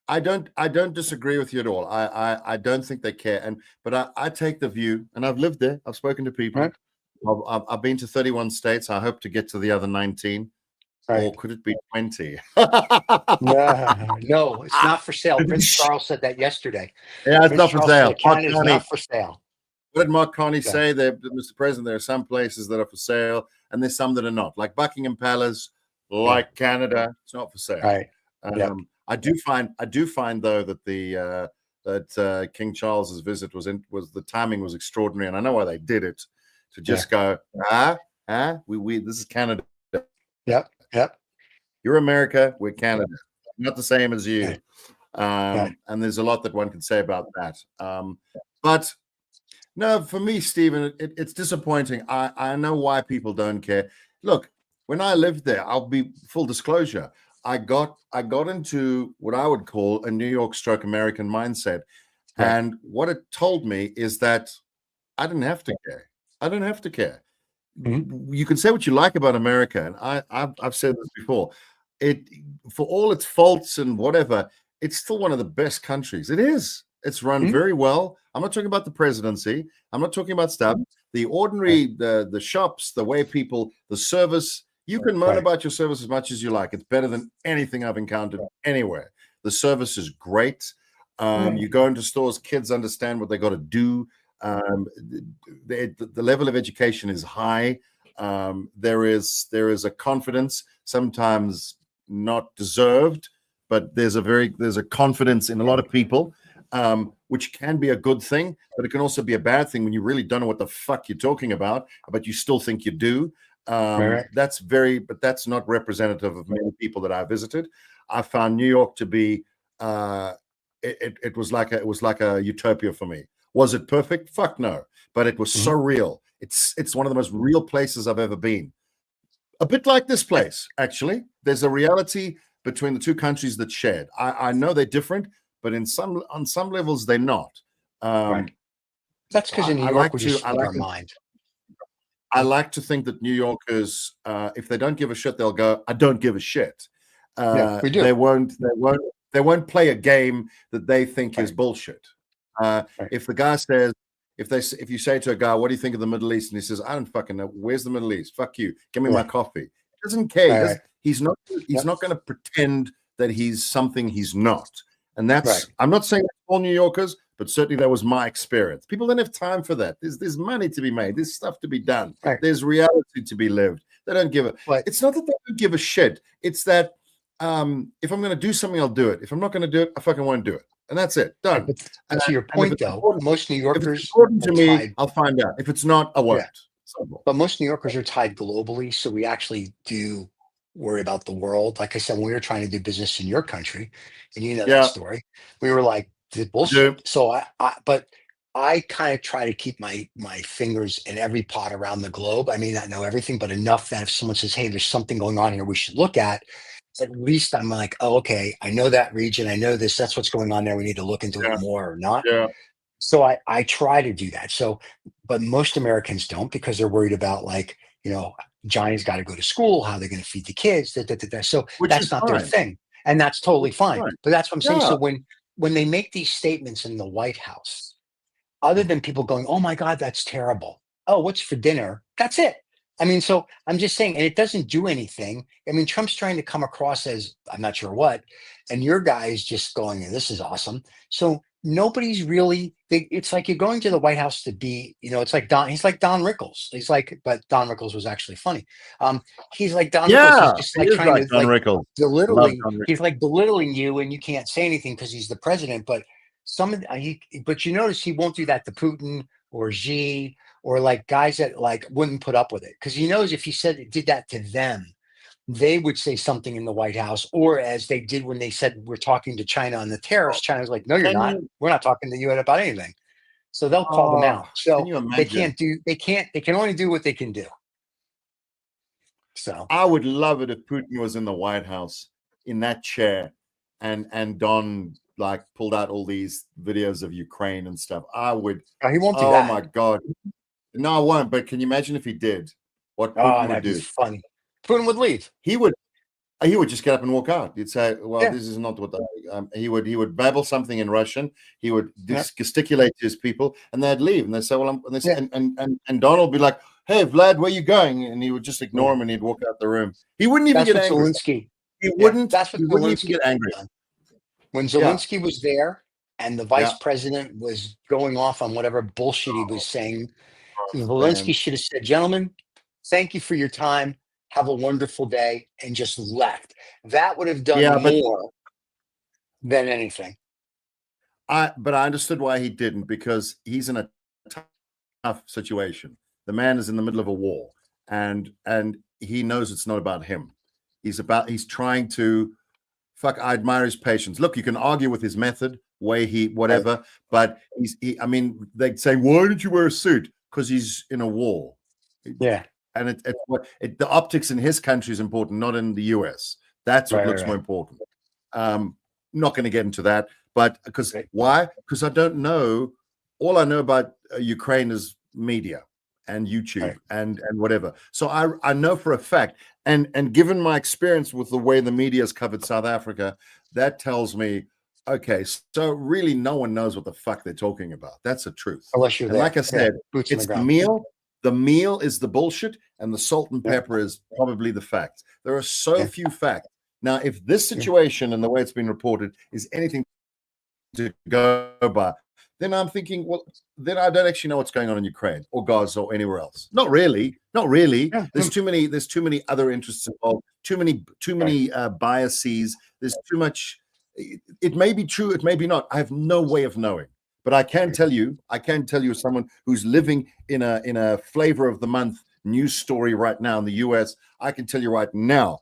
I don't disagree with you at all. I don't think they care. But I take the view, and I've lived there. I've spoken to people. Right. I've been to 31 states. I hope to get to the other 19. Right. Or could it be 20? No, it's not for sale. Prince Charles said that yesterday. Yeah, it's Prince not for Charles sale. said Canada's not for sale. What did Mark Carney Yeah. say? Mr. President, there are some places that are for sale, and there's some that are not. Like Buckingham Palace, like Canada, it's not for sale. Right. I do find though that that King Charles's visit was the timing was extraordinary, and I know why they did it, to just go we this is Canada. Yep. You're America, we're Canada. Not the same as you. And there's a lot that one can say about that. But no, for me, Stephen, it's disappointing. I know why people don't care. Look, when I lived there, I'll be full disclosure. I got into what I would call a New York stroke American mindset. Right. And what it told me is that I didn't have to care. I don't have to care. Mm-hmm. You can say what you like about America, and I've said this before. For all its faults and whatever, it's still one of the best countries. It is. It's run very well. I'm not talking about the presidency. I'm not talking about stuff. The ordinary, the shops, the way people, the service. You can moan about your service as much as you like. It's better than anything I've encountered anywhere. The service is great. You go into stores, kids understand what they got to do. The level of education is high. There is a confidence, sometimes not deserved, but there's a confidence in a lot of people, which can be a good thing, but it can also be a bad thing when you really don't know what the fuck you're talking about, but you still think you do. But that's not representative of many people that I visited. I found New York to be it was like a utopia for me. Was it perfect? Fuck no. But it was so real. It's one of the most real places I've ever been. A bit like this place, actually. There's a reality between the two countries that's shared. I know they're different, but on some levels they're not. That's because in New York we just speak our mind. I like to think that New Yorkers, if they don't give a shit, they'll go, I don't give a shit. We do. They won't play a game that they think is bullshit. If the guy says, if you say to a guy, what do you think of the Middle East? And he says, I don't fucking know. Where's the Middle East? Fuck you. Give me my coffee. He doesn't care. He's not going to pretend that he's something he's not. And that's, I'm not saying all New Yorkers, but certainly that was my experience. People don't have time for that. There's money to be made. There's stuff to be done. There's reality to be lived. They don't give a, it's not that they don't give a shit. It's that if I'm going to do something, I'll do it. If I'm not going to do it, I fucking won't do it. And that's it. Done. And to your point, though, most New Yorkers, if it's important to me, I'll find out. If it's not, I won't. But most New Yorkers are tied globally, so we actually do worry about the world. Like I said, when we were trying to do business in your country, and you know that story, we were like, bullshit. So I kind of try to keep my fingers in every pot around the globe. I may not know everything, but enough that if someone says, hey, there's something going on here we should look at least I'm like, oh, okay, I know that region. I know this. That's what's going on there. We need to look into it more or not. So I try to do that. So, but most Americans don't because they're worried about like, you know, Johnny's got to go to school. How they're going to feed the kids. So that's not their thing. And that's totally fine. But that's what I'm saying. So when they make these statements in the White House, other than people going, oh my God, that's terrible. Oh, what's for dinner? That's it. I mean, so I'm just saying, and it doesn't do anything. I mean, Trump's trying to come across as I'm not sure what, and your guy is just going, this is awesome. So nobody's really, it's like you're going to the White House to be, you know, it's like he's like Don Rickles. He's like, but Don Rickles was actually funny. He's like Don Rickles. He's just like trying to like he's like belittling you and you can't say anything because he's the president. But but you notice he won't do that to Putin or Xi or like guys that like wouldn't put up with it. Because he knows if he did that to them, they would say something in the White House, or as they did when they said we're talking to China on the tariffs. China's like, no, you're not. We're not talking to you about anything. So they'll call them out. So they can only do what they can do. So I would love it if Putin was in the White House in that chair and Don like pulled out all these videos of Ukraine and stuff. I would. He won't do that. Oh my God. No, I won't. But can you imagine if he did? What Putin would do? Funny. Putin would leave. He would. He would just get up and walk out. He'd say, "Well, Yeah. this is not what." He would babble something in Russian. He would Yeah. gesticulate to his people, and they'd leave. And they say, "Well," Yeah. and Donald would be like, "Hey, Vlad, where you going?" And he would just ignore him, and he'd walk out the room. He wouldn't even That's get what angry. Zelensky. He wouldn't. That's what He wouldn't Zelensky even get angry. done. When Zelensky was there and the vice Yeah. president was going off on whatever bullshit he was saying, Man. Zelensky should have said, "Gentlemen, thank you for your time. Have a wonderful day," and just left. That would have done more than anything. But I understood why he didn't, because he's in a tough situation. The man is in the middle of a war, and he knows it's not about him. He's trying to I admire his patience. Look, you can argue with his method, whatever, but I mean, they'd say, "Why did you wear a suit?" Because he's in a war. Yeah. And the optics in his country is important, not in the US. That's what looks more important. Not going to get into that, but why? Because I don't know. All I know about Ukraine is media and YouTube and whatever. So I know for a fact, and given my experience with the way the media has covered South Africa, that tells me, okay, so really no one knows what the fuck they're talking about. That's the truth. Unless you're there. Like I said, Boots it's on the the ground. meal. The meal is the bullshit, and the salt and pepper is probably the facts. There are so few facts. Now, if this situation and the way it's been reported is anything to go by, then I'm thinking, well, then I don't actually know what's going on in Ukraine or Gaza or anywhere else. Not really. Yeah. There's too many other interests involved. Too many biases. There's too much. It may be true. It may be not. I have no way of knowing. But I can tell you, as someone who's living in a flavor of the month news story right now in the US, I can tell you right now,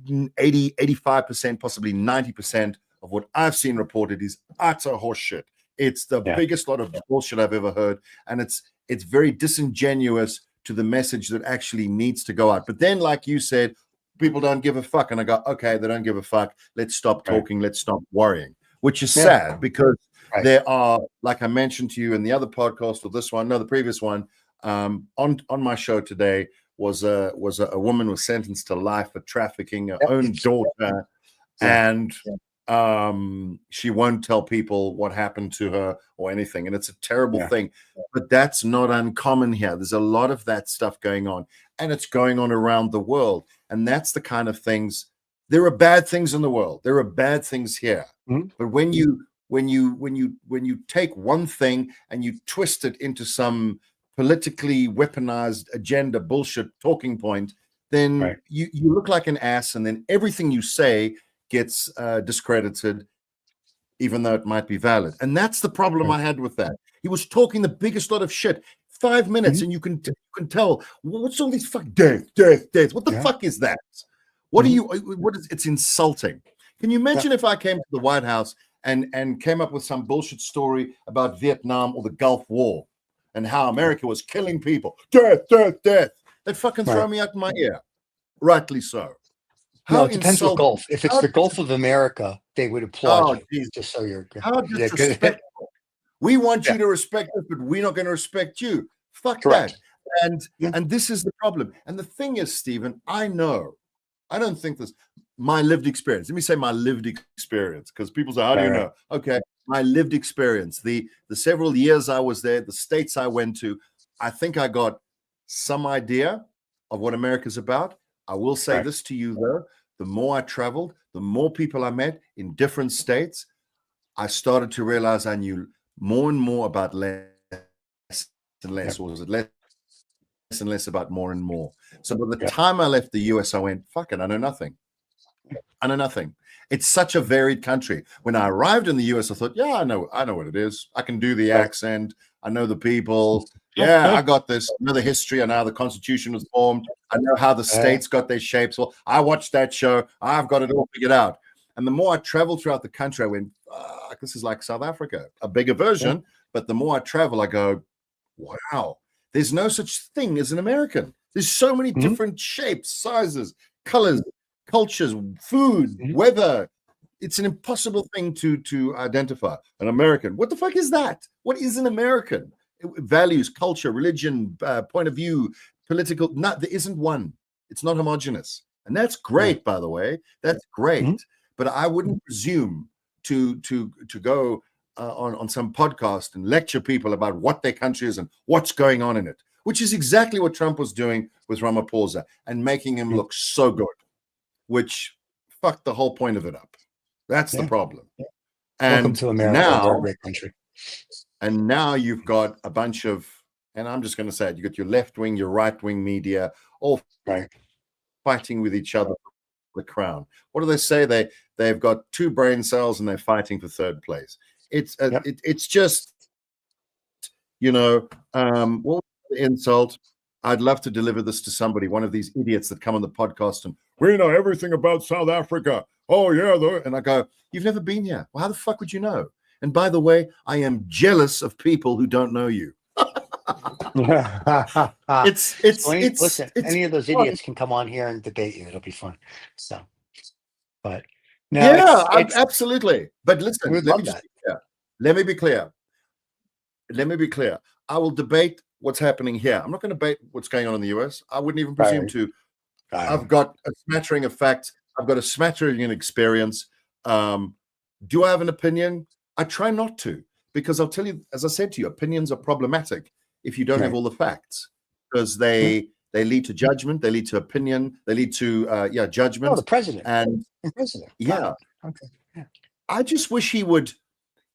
85%, possibly 90% of what I've seen reported is utter horseshit. It's the biggest lot of bullshit I've ever heard, and it's very disingenuous to the message that actually needs to go out. But then, like you said, people don't give a fuck, and I go, okay, they don't give a fuck. Let's stop talking. Let's stop worrying, which is sad because. There are, like I mentioned to you in the other podcast or this one, no, the previous one, on my show today was a woman was sentenced to life for trafficking her own daughter, and she won't tell people what happened to her or anything, and it's a terrible thing. But that's not uncommon here. There's a lot of that stuff going on, and it's going on around the world, and that's the kind of things. There are bad things in the world. There are bad things here, but when you take one thing and you twist it into some politically weaponized agenda bullshit talking point, then you look like an ass, and then everything you say gets discredited, even though it might be valid. And that's the problem I had with that. He was talking the biggest lot of shit. 5 minutes, and you can tell, what's all these fuck death. What the fuck is that? What is it's insulting. Can you imagine if I came to the White House and came up with some bullshit story about Vietnam or the Gulf War and how America was killing people? Death. They'd fucking throw me out in my ear. Rightly so. No, it depends what Gulf. If it's the Gulf of America, they would applaud you. Just so you're how disrespectful. We want you to respect us, but we're not going to respect you. Fuck that. And this is the problem. And the thing is, Stephen, I don't think this. My lived experience. Let me say my lived experience, because people say, how do you know? Okay, my lived experience. The several years I was there, the states I went to, I think I got some idea of what America's about. I will say this to you, though. The more I traveled, the more people I met in different states, I started to realize I knew more and more about less and less, or was it less and less about more and more. So by the time I left the US, I went, fuck it, I know nothing. I know nothing. It's such a varied country. When I arrived in the US, I thought, yeah, I know what it is. I can do the accent. I know the people. Yeah, I got this. I know the history. I know how the Constitution was formed. I know how the states got their shapes. Well, I watched that show. I've got it all figured out. And the more I traveled throughout the country, I went, this is like South Africa, a bigger version. But the more I travel, I go, wow, there's no such thing as an American. There's so many different shapes, sizes, colors, cultures, food, weather. It's an impossible thing to identify. An American. What the fuck is that? What is an American? Values, culture, religion, point of view, political. There isn't one. It's not homogenous. And that's great, by the way. That's great. Mm-hmm. But I wouldn't presume to go on some podcast and lecture people about what their country is and what's going on in it, which is exactly what Trump was doing with Ramaphosa and making him look so good, which fucked the whole point of it up. That's the problem. Yeah. And welcome to America, now, a great country. And now you've got a bunch of, and I'm just going to say it, you got your left-wing, your right-wing media, all fighting with each other for the crown. What do they say? They've got 2 brain cells and they're fighting for 3rd place. It's it's just, what was the insult? I'd love to deliver this to somebody, one of these idiots that come on the podcast and we know everything about South Africa. Oh yeah, and I go, you've never been here. Well, how the fuck would you know? And by the way, I am jealous of people who don't know you. Listen, any of those idiots can come on here and debate you. It'll be fun. So, but no, absolutely. But listen, let me be clear. I will debate what's happening here. I'm not going to debate what's going on in the US. I wouldn't even presume to. I've got a smattering of facts. I've got a smattering of experience. Do I have an opinion? I try not to, because I'll tell you, as I said to you, opinions are problematic if you don't have all the facts, because they lead to judgment, they lead to opinion, they lead to judgment. Oh, the president and president. Yeah. Okay. Yeah. I just wish he would.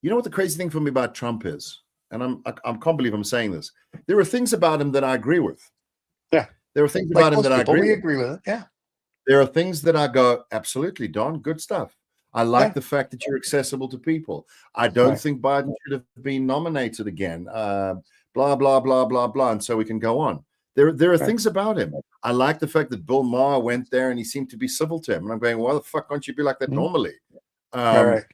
You know what the crazy thing for me about Trump is, and I can't believe I'm saying this. There are things about him that I agree with. Yeah. There are things about him that I agree with. We agree with it. Yeah. There are things that I go, absolutely, Don, good stuff. I like the fact that you're accessible to people. I don't think Biden should have been nominated again. Blah, blah, blah, blah, blah. And so we can go on. There are things about him. I like the fact that Bill Maher went there and he seemed to be civil to him. And I'm going, why the fuck can't you be like that normally? But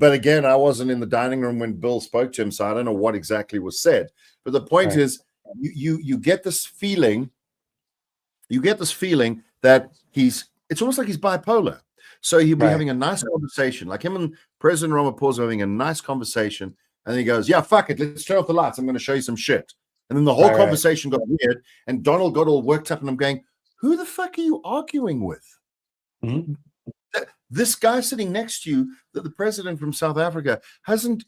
again, I wasn't in the dining room when Bill spoke to him, so I don't know what exactly was said. But the point is, you get this feeling. You get this feeling that it's almost like he's bipolar. So he'll be having a nice conversation, like him and President Ramaphosa having a nice conversation. And then he goes, yeah, fuck it. Let's turn off the lights. I'm going to show you some shit. And then the whole conversation got weird. And Donald got all worked up. And I'm going, who the fuck are you arguing with? Mm-hmm. This guy sitting next to you, the president from South Africa, hasn't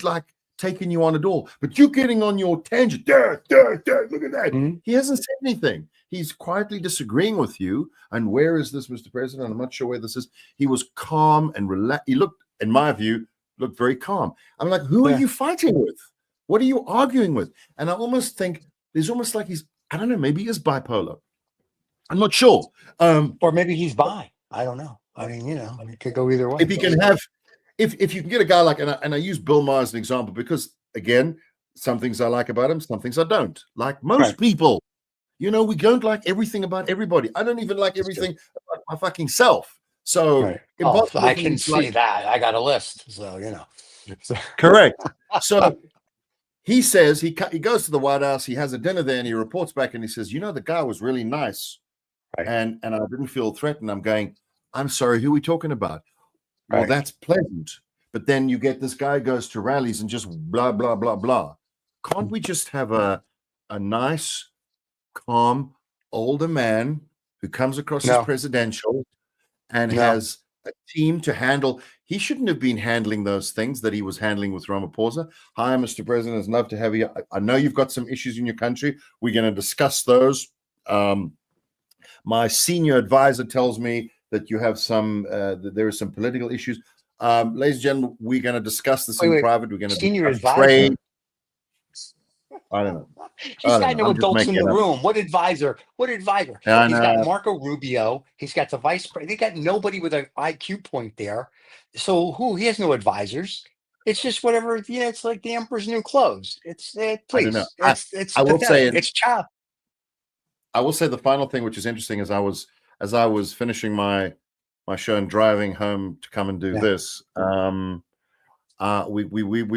like taken you on at all. But you're getting on your tangent. Look at that. Mm-hmm. He hasn't said anything. He's quietly disagreeing with you. And where is this, Mr. President? I'm not sure where this is. He was calm and relaxed. He looked, in my view, very calm. I'm like, who are you fighting with? What are you arguing with? And I almost think there's almost like I don't know, maybe he is bipolar. I'm not sure. Or maybe he's bi. I don't know. I mean, it could go either way. If you can have, if you can get a guy like, and I use Bill Maher as an example, because again, some things I like about him, some things I don't. Like most people, we don't like everything about everybody. I don't even like everything about my fucking self. So I can see that. I got a list. So, Correct. So he says he goes to the White House, he has a dinner there, and he reports back and he says, the guy was really nice. And I didn't feel threatened. I'm going, I'm sorry, who are we talking about? Well, that's pleasant. But then you get this guy goes to rallies and just blah, blah, blah, blah. Can't we just have a nice, calm, older man who comes across as presidential and has a team to handle? He shouldn't have been handling those things that he was handling with Ramaphosa. Hi, Mr. President. It's love to have you. I know you've got some issues in your country. We're going to discuss those. My senior advisor tells me that you have there are some political issues. Ladies and gentlemen, we're going to discuss this in private. We're going to senior discuss advisor. Trade. I don't know. He's got no adults in the room. What advisor? He's got Marco Rubio. He's got the vice president. He got nobody with an IQ point there. So he has no advisors. It's just whatever. It's like the emperor's new clothes. Please. I don't know. It's I will say it's child. I will say the final thing, which is interesting, as I was finishing my show and driving home to come and do this. We're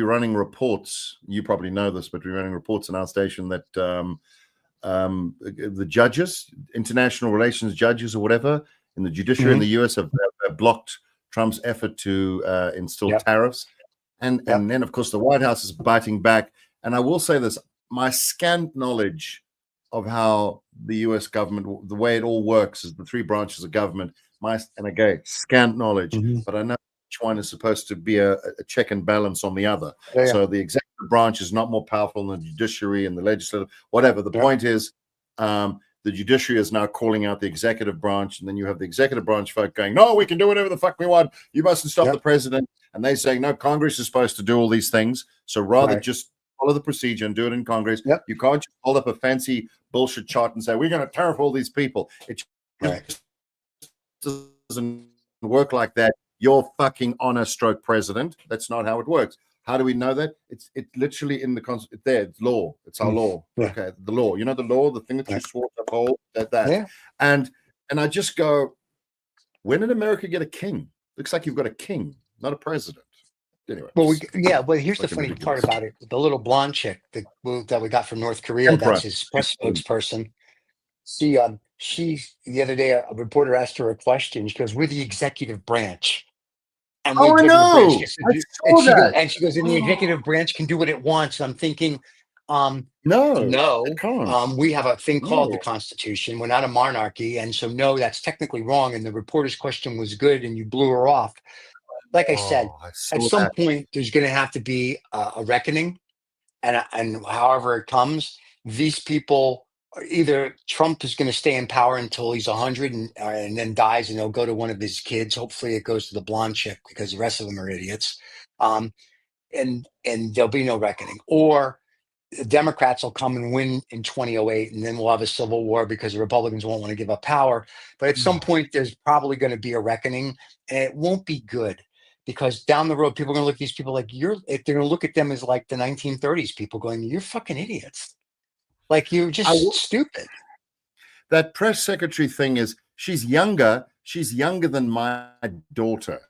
running reports. You probably know this, but we're running reports in our station that the judges, international relations judges or whatever, in the judiciary in the US have blocked Trump's effort to instill tariffs. And then, of course, the White House is biting back. And I will say this, my scant knowledge of how the U.S. government, the way it all works, is the three branches of government. And again, scant knowledge, but I know each one is supposed to be a check and balance on the other. Yeah. So the executive branch is not more powerful than the judiciary and the legislative, whatever. The point is, the judiciary is now calling out the executive branch, and then you have the executive branch folk going, no, we can do whatever the fuck we want. You mustn't stop the president. And they say, no, Congress is supposed to do all these things. So rather just follow the procedure and do it in Congress. You can't just hold up a fancy bullshit chart and say, we're going to tariff all these people. It doesn't work like that. You're fucking on a stroke president. That's not how it works. How do we know that? It's literally in the Constitution. There, it's law. It's our law. Okay, the law. You know the law, the thing that you swore to uphold. And I just go, when did America get a king? Looks like you've got a king, not a president. Anyway. Well, here's the funny part about it. The little blonde chick that we got from North Korea, that's his press spokesperson. She the other day, a reporter asked her a question. She goes, we're the executive branch. And I know. And she goes, and the executive branch can do what it wants. I'm thinking, no, it can't. We have a thing called the Constitution. We're not a monarchy. And so, no, that's technically wrong. And the reporter's question was good, and you blew her off. Like I said, at some point, there's going to have to be a reckoning. And however it comes, these people, either Trump is going to stay in power until he's 100 and then dies, and he'll go to one of his kids. Hopefully it goes to the blonde chick, because the rest of them are idiots. And there'll be no reckoning. Or the Democrats will come and win in 2008, and then we'll have a civil war because the Republicans won't want to give up power. But at some point, there's probably going to be a reckoning, and it won't be good, because down the road, people are going to look at these people like they're going to look at them as like the 1930s people going, you're fucking idiots. Like, you're just stupid. That press secretary thing is, she's younger. She's younger than my daughter.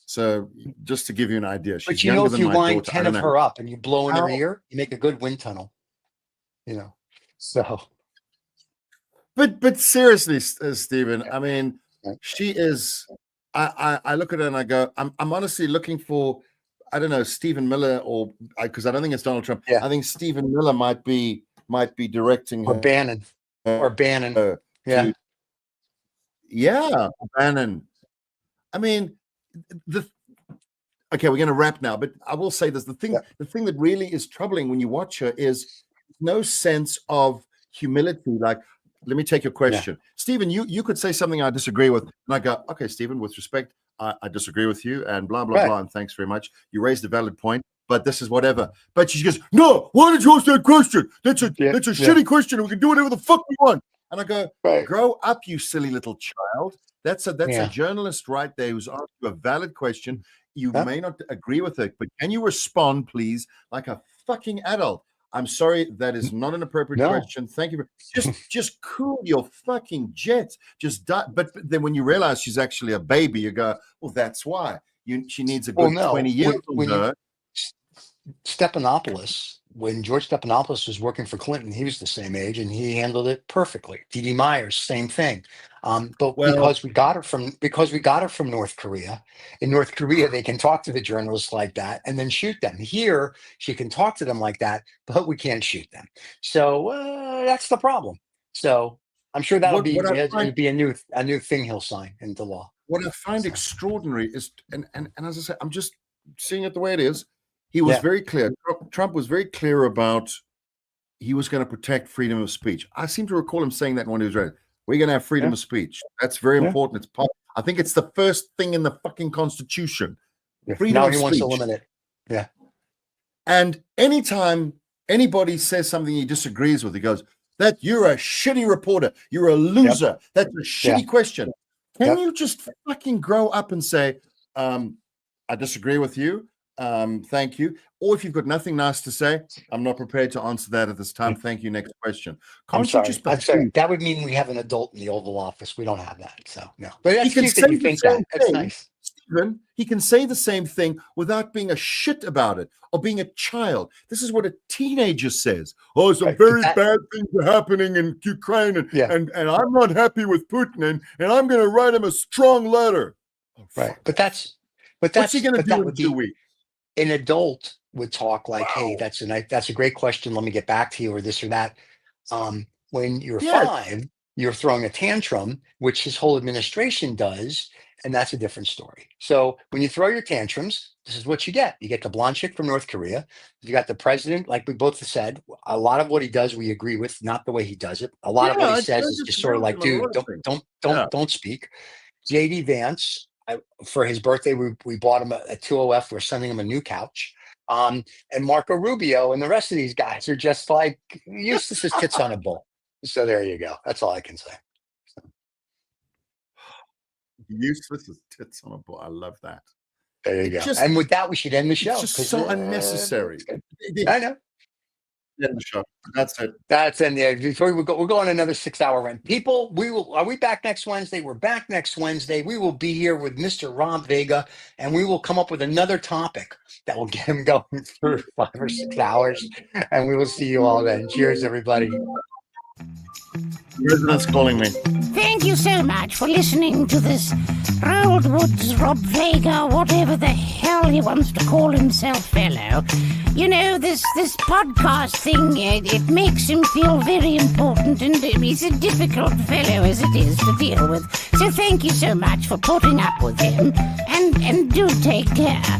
So just to give you an idea, she's younger than my daughter. But if you line 10 of her up and you blow in her ear, you make a good wind tunnel. So. But seriously, Stephen, I mean, she is. I look at her and I go, I'm honestly looking for, I don't know, Stephen Miller, or because I don't think it's Donald Trump. I think Stephen Miller might be directing her. Or Bannon. Bannon. I mean, okay, we're going to wrap now, but I will say this: the thing that really is troubling when you watch her is no sense of humility. Like, let me take your question, Stephen. You could say something I disagree with, and I go, okay, Stephen, with respect, I disagree with you, and blah blah blah, and thanks very much. You raised a valid point. But this is whatever. But she goes, no, why did you ask that question? That's a shitty question. We can do whatever the fuck we want. And I go, grow up, you silly little child. That's a journalist right there who's asked you a valid question. You may not agree with it, but can you respond, please, like a fucking adult? I'm sorry, that is not an appropriate question. Thank you. Just cool your fucking jets. Just die. But then when you realize she's actually a baby, you go, well, that's why. She needs a good 20 years on her. Stephanopoulos, when George Stephanopoulos was working for Clinton, he was the same age, and he handled it perfectly. D.D. Myers, same thing. Because we got her from North Korea. In North Korea, they can talk to the journalists like that and then shoot them. Here, she can talk to them like that, but we can't shoot them. So that's the problem. So I'm sure that'll be a new thing he'll sign into law. What I find extraordinary is, and as I say, I'm just seeing it the way it is. He was very clear. Trump was very clear about he was going to protect freedom of speech. I seem to recall him saying that when he was ready. We're going to have freedom of speech. That's very important. It's I think it's the first thing in the fucking Constitution. Freedom of speech. Now he wants to limit it. Yeah. And anytime anybody says something he disagrees with, he goes, "That you're a shitty reporter. You're a loser. That's a shitty question." Can you just fucking grow up and say, "I disagree with you. Thank you." Or if you've got nothing nice to say, "I'm not prepared to answer that at this time. Thank you. Next question." I'm sorry. That would mean we have an adult in the Oval Office. We don't have that. So no. But that's cute that you think that. That's nice. Stephen, he can say the same thing without being a shit about it or being a child. This is what a teenager says. "Oh, some very bad things are happening in Ukraine, and I'm not happy with Putin, and I'm going to write him a strong letter." But what's he going to do in 2 weeks? An adult would talk like, "Hey, that's a great question. Let me get back to you," or this or that. When you're Yes. 5, you're throwing a tantrum, which his whole administration does, and that's a different story. So when you throw your tantrums, this is what you get. You get the blonde chick from North Korea. You got the president, like we both said. A lot of what he does, we agree with. Not the way he does it. A lot of what he says is just sort of like, dude, don't speak. JD Vance, for his birthday, we bought him a 2OF. We're sending him a new couch. And Marco Rubio and the rest of these guys are just like useless as tits on a bull. So there you go. That's all I can say. Useless as tits on a bull. I love that. There you go. And with that, we should end the show. It's just so unnecessary. I know. End the show. That's it. That's in there. Before we're going another 6-hour run. People, are we back next Wednesday? We're back next Wednesday. We will be here with Mr. Robb Vega, and we will come up with another topic that will get him going for 5 or 6 hours. And we will see you all then. Cheers, everybody. Resident's calling me. Thank you so much for listening to this Rolled Woods Robb Vega, whatever the hell he wants to call himself, fellow. You know, this podcast thing, it makes him feel very important, and he's a difficult fellow as it is to deal with. So thank you so much for putting up with him, and do take care.